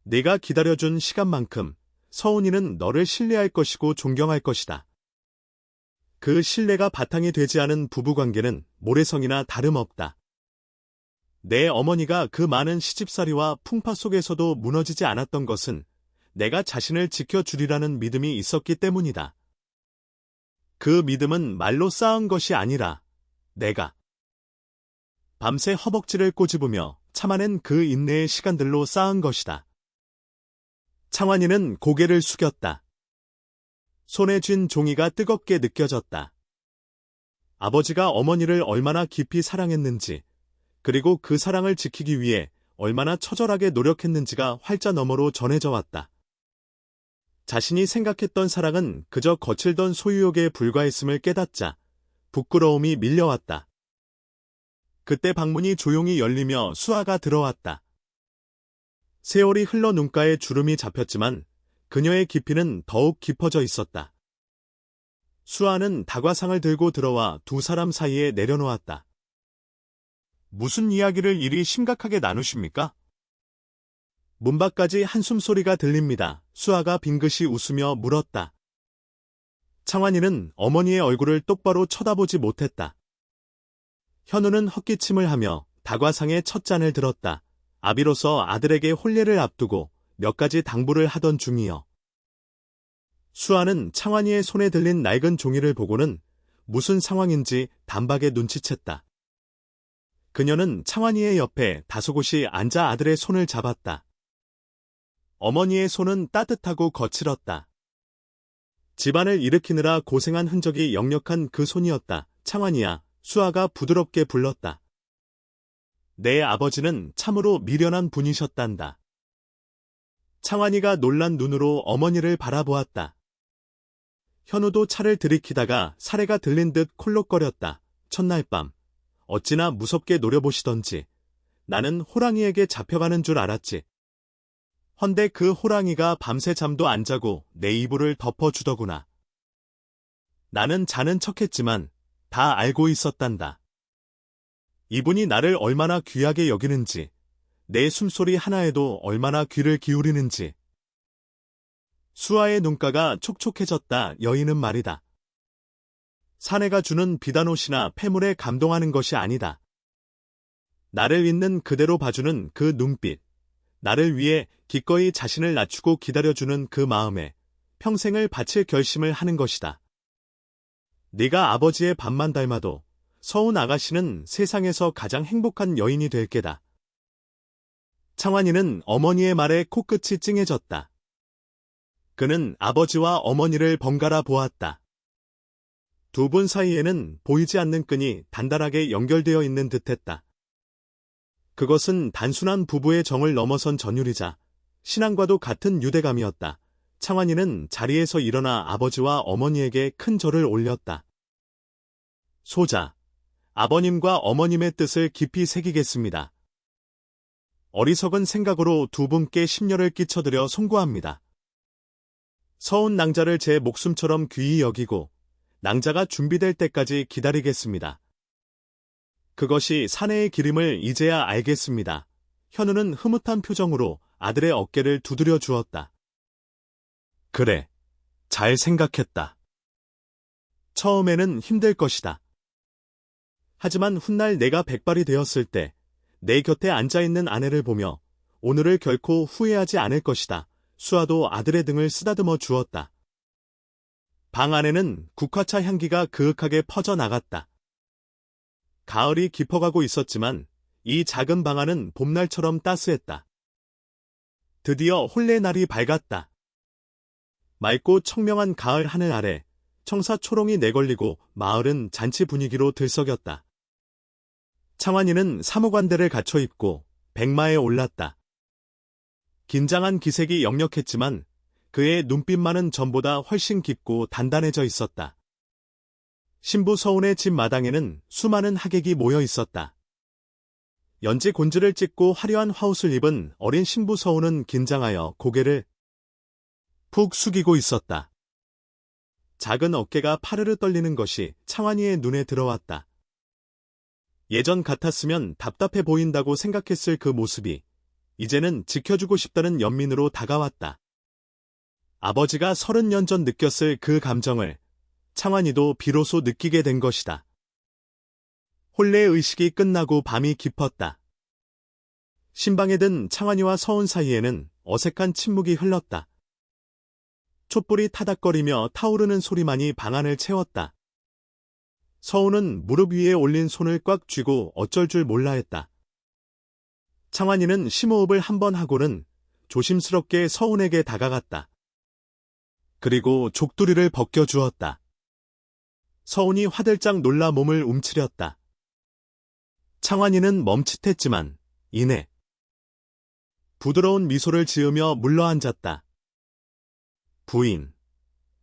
네가 기다려준 시간만큼 서운이는 너를 신뢰할 것이고 존경할 것이다. 그 신뢰가 바탕이 되지 않은 부부관계는 모래성이나 다름없다. 내 어머니가 그 많은 시집살이와 풍파 속에서도 무너지지 않았던 것은 내가 자신을 지켜주리라는 믿음이 있었기 때문이다. 그 믿음은 말로 쌓은 것이 아니라 내가 밤새 허벅지를 꼬집으며 참아낸 그 인내의 시간들로 쌓은 것이다. 창환이는 고개를 숙였다. 손에 쥔 종이가 뜨겁게 느껴졌다. 아버지가 어머니를 얼마나 깊이 사랑했는지, 그리고 그 사랑을 지키기 위해 얼마나 처절하게 노력했는지가 활자 너머로 전해져 왔다. 자신이 생각했던 사랑은 그저 거칠던 소유욕에 불과했음을 깨닫자 부끄러움이 밀려왔다. 그때 방문이 조용히 열리며 수아가 들어왔다. 세월이 흘러 눈가에 주름이 잡혔지만 그녀의 깊이는 더욱 깊어져 있었다. 수아는 다과상을 들고 들어와 두 사람 사이에 내려놓았다. 무슨 이야기를 이리 심각하게 나누십니까? 문 밖까지 한숨 소리가 들립니다. 수아가 빙긋이 웃으며 물었다. 창환이는 어머니의 얼굴을 똑바로 쳐다보지 못했다. 현우는 헛기침을 하며 다과상의 첫 잔을 들었다. 아비로서 아들에게 혼례를 앞두고 몇 가지 당부를 하던 중이여. 수아는 창환이의 손에 들린 낡은 종이를 보고는 무슨 상황인지 단박에 눈치챘다. 그녀는 창환이의 옆에 다소곳이 앉아 아들의 손을 잡았다. 어머니의 손은 따뜻하고 거칠었다. 집안을 일으키느라 고생한 흔적이 역력한 그 손이었다. 창환이야, 수아가 부드럽게 불렀다. 내 아버지는 참으로 미련한 분이셨단다. 창환이가 놀란 눈으로 어머니를 바라보았다. 현우도 차를 들이키다가 사례가 들린 듯 콜록거렸다. 첫날 밤, 어찌나 무섭게 노려보시던지 나는 호랑이에게 잡혀가는 줄 알았지. 헌데 그 호랑이가 밤새 잠도 안 자고 내 이불을 덮어주더구나. 나는 자는 척했지만 다 알고 있었단다. 이분이 나를 얼마나 귀하게 여기는지, 내 숨소리 하나에도 얼마나 귀를 기울이는지. 수아의 눈가가 촉촉해졌다. 여인은 말이다. 사내가 주는 비단옷이나 폐물에 감동하는 것이 아니다. 나를 있는 그대로 봐주는 그 눈빛, 나를 위해 기꺼이 자신을 낮추고 기다려주는 그 마음에 평생을 바칠 결심을 하는 것이다. 네가 아버지의 밥만 닮아도 서운 아가씨는 세상에서 가장 행복한 여인이 될 게다. 창환이는 어머니의 말에 코끝이 찡해졌다. 그는 아버지와 어머니를 번갈아 보았다. 두 분 사이에는 보이지 않는 끈이 단단하게 연결되어 있는 듯했다. 그것은 단순한 부부의 정을 넘어선 전율이자 신앙과도 같은 유대감이었다. 창환이는 자리에서 일어나 아버지와 어머니에게 큰 절을 올렸다. 소자, 아버님과 어머님의 뜻을 깊이 새기겠습니다. 어리석은 생각으로 두 분께 심려를 끼쳐드려 송구합니다. 서운 낭자를 제 목숨처럼 귀히 여기고 낭자가 준비될 때까지 기다리겠습니다. 그것이 사내의 기림을 이제야 알겠습니다. 현우는 흐뭇한 표정으로 아들의 어깨를 두드려 주었다. 그래, 잘 생각했다. 처음에는 힘들 것이다. 하지만 훗날 내가 백발이 되었을 때 내 곁에 앉아있는 아내를 보며 오늘을 결코 후회하지 않을 것이다. 수아도 아들의 등을 쓰다듬어 주었다. 방 안에는 국화차 향기가 그윽하게 퍼져나갔다. 가을이 깊어가고 있었지만 이 작은 방 안은 봄날처럼 따스했다. 드디어 혼례 날이 밝았다. 맑고 청명한 가을 하늘 아래 청사 초롱이 내걸리고 마을은 잔치 분위기로 들썩였다. 창환이는 사무관대를 갖춰 입고 백마에 올랐다. 긴장한 기색이 역력했지만 그의 눈빛만은 전보다 훨씬 깊고 단단해져 있었다. 신부 서운의 집 마당에는 수많은 하객이 모여 있었다. 연지 곤지를 찢고 화려한 화옷을 입은 어린 신부 서운은 긴장하여 고개를 푹 숙이고 있었다. 작은 어깨가 파르르 떨리는 것이 창환이의 눈에 들어왔다. 예전 같았으면 답답해 보인다고 생각했을 그 모습이 이제는 지켜주고 싶다는 연민으로 다가왔다. 아버지가 30년 전 느꼈을 그 감정을 창환이도 비로소 느끼게 된 것이다. 혼례 의식이 끝나고 밤이 깊었다. 신방에 든 창환이와 서운 사이에는 어색한 침묵이 흘렀다. 촛불이 타닥거리며 타오르는 소리만이 방안을 채웠다. 서운은 무릎 위에 올린 손을 꽉 쥐고 어쩔 줄 몰라 했다. 창환이는 심호흡을 한 번 하고는 조심스럽게 서운에게 다가갔다. 그리고 족두리를 벗겨주었다. 서운이 화들짝 놀라 몸을 움츠렸다. 창환이는 멈칫했지만 이내 부드러운 미소를 지으며 물러앉았다. 부인,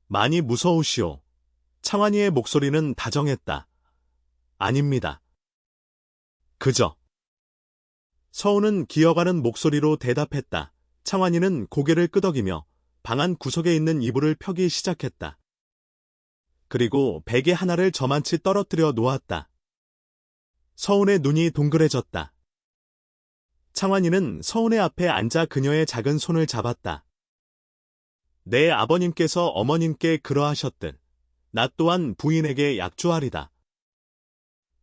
많이 무서우시오. 창환이의 목소리는 다정했다. 아닙니다. 그저. 서운은 기어가는 목소리로 대답했다. 창환이는 고개를 끄덕이며 방 안 구석에 있는 이불을 펴기 시작했다. 그리고 베개 하나를 저만치 떨어뜨려 놓았다. 서운의 눈이 동그래졌다. 창환이는 서운의 앞에 앉아 그녀의 작은 손을 잡았다. 내 아버님께서 어머님께 그러하셨듯 나 또한 부인에게 약조하리다.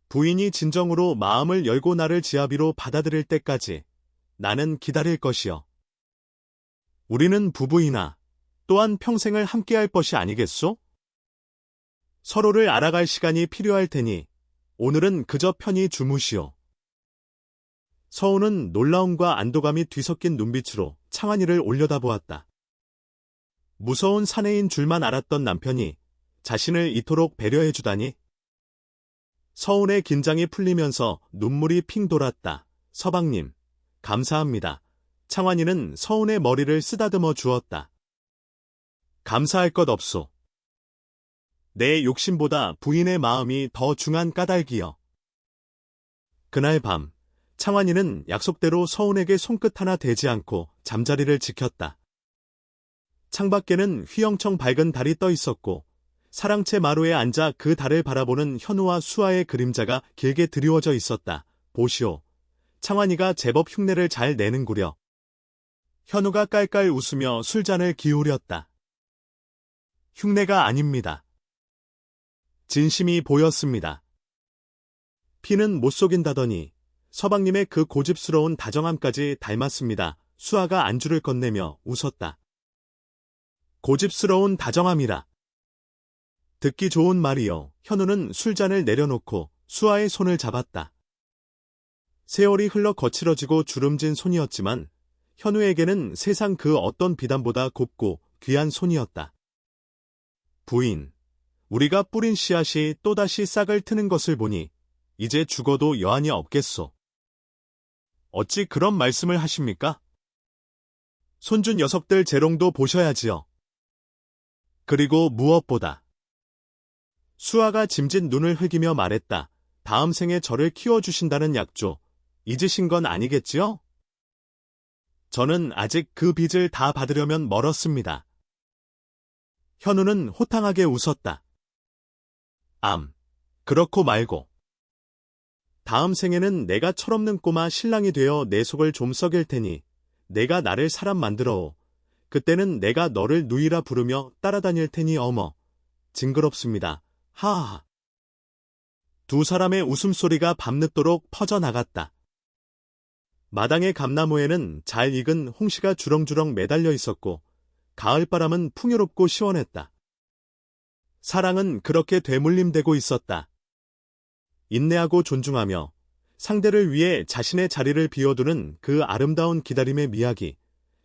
부인이 진정으로 마음을 열고 나를 지아비로 받아들일 때까지 나는 기다릴 것이요. 우리는 부부이나 또한 평생을 함께할 것이 아니겠소? 서로를 알아갈 시간이 필요할 테니 오늘은 그저 편히 주무시오. 서운은 놀라움과 안도감이 뒤섞인 눈빛으로 창환이를 올려다보았다. 무서운 사내인 줄만 알았던 남편이 자신을 이토록 배려해주다니. 서운의 긴장이 풀리면서 눈물이 핑 돌았다. 서방님, 감사합니다. 창환이는 서운의 머리를 쓰다듬어 주었다. 감사할 것 없소. 내 욕심보다 부인의 마음이 더 중한 까닭이여. 그날 밤, 창환이는 약속대로 서운에게 손끝 하나 대지 않고 잠자리를 지켰다. 창밖에는 휘영청 밝은 달이 떠 있었고 사랑채 마루에 앉아 그 달을 바라보는 현우와 수아의 그림자가 길게 드리워져 있었다. 보시오. 창환이가 제법 흉내를 잘 내는구려. 현우가 깔깔 웃으며 술잔을 기울였다. 흉내가 아닙니다. 진심이 보였습니다. 피는 못 속인다더니 서방님의 그 고집스러운 다정함까지 닮았습니다. 수아가 안주를 건네며 웃었다. 고집스러운 다정함이라. 듣기 좋은 말이요. 현우는 술잔을 내려놓고 수아의 손을 잡았다. 세월이 흘러 거칠어지고 주름진 손이었지만 현우에게는 세상 그 어떤 비단보다 곱고 귀한 손이었다. 부인, 우리가 뿌린 씨앗이 또다시 싹을 트는 것을 보니 이제 죽어도 여한이 없겠소. 어찌 그런 말씀을 하십니까? 손주 녀석들 재롱도 보셔야지요. 그리고 무엇보다. 수아가 짐짓 눈을 흘기며 말했다. 다음 생에 저를 키워주신다는 약조, 잊으신 건 아니겠지요? 저는 아직 그 빚을 다 받으려면 멀었습니다. 현우는 호탕하게 웃었다. 그렇고 말고. 다음 생에는 내가 철없는 꼬마 신랑이 되어 내 속을 좀 썩일 테니 내가 나를 사람 만들어오. 그때는 내가 너를 누이라 부르며 따라다닐 테니 어머. 징그럽습니다. 하하하. 두 사람의 웃음소리가 밤늦도록 퍼져나갔다. 마당의 감나무에는 잘 익은 홍시가 주렁주렁 매달려 있었고 가을바람은 풍요롭고 시원했다. 사랑은 그렇게 되물림되고 있었다. 인내하고 존중하며 상대를 위해 자신의 자리를 비워두는 그 아름다운 기다림의 미학이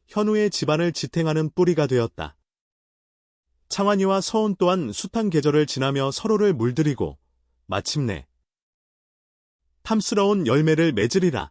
현우의 집안을 지탱하는 뿌리가 되었다. 창환이와 서운 또한 숱한 계절을 지나며 서로를 물들이고 마침내 탐스러운 열매를 맺으리라.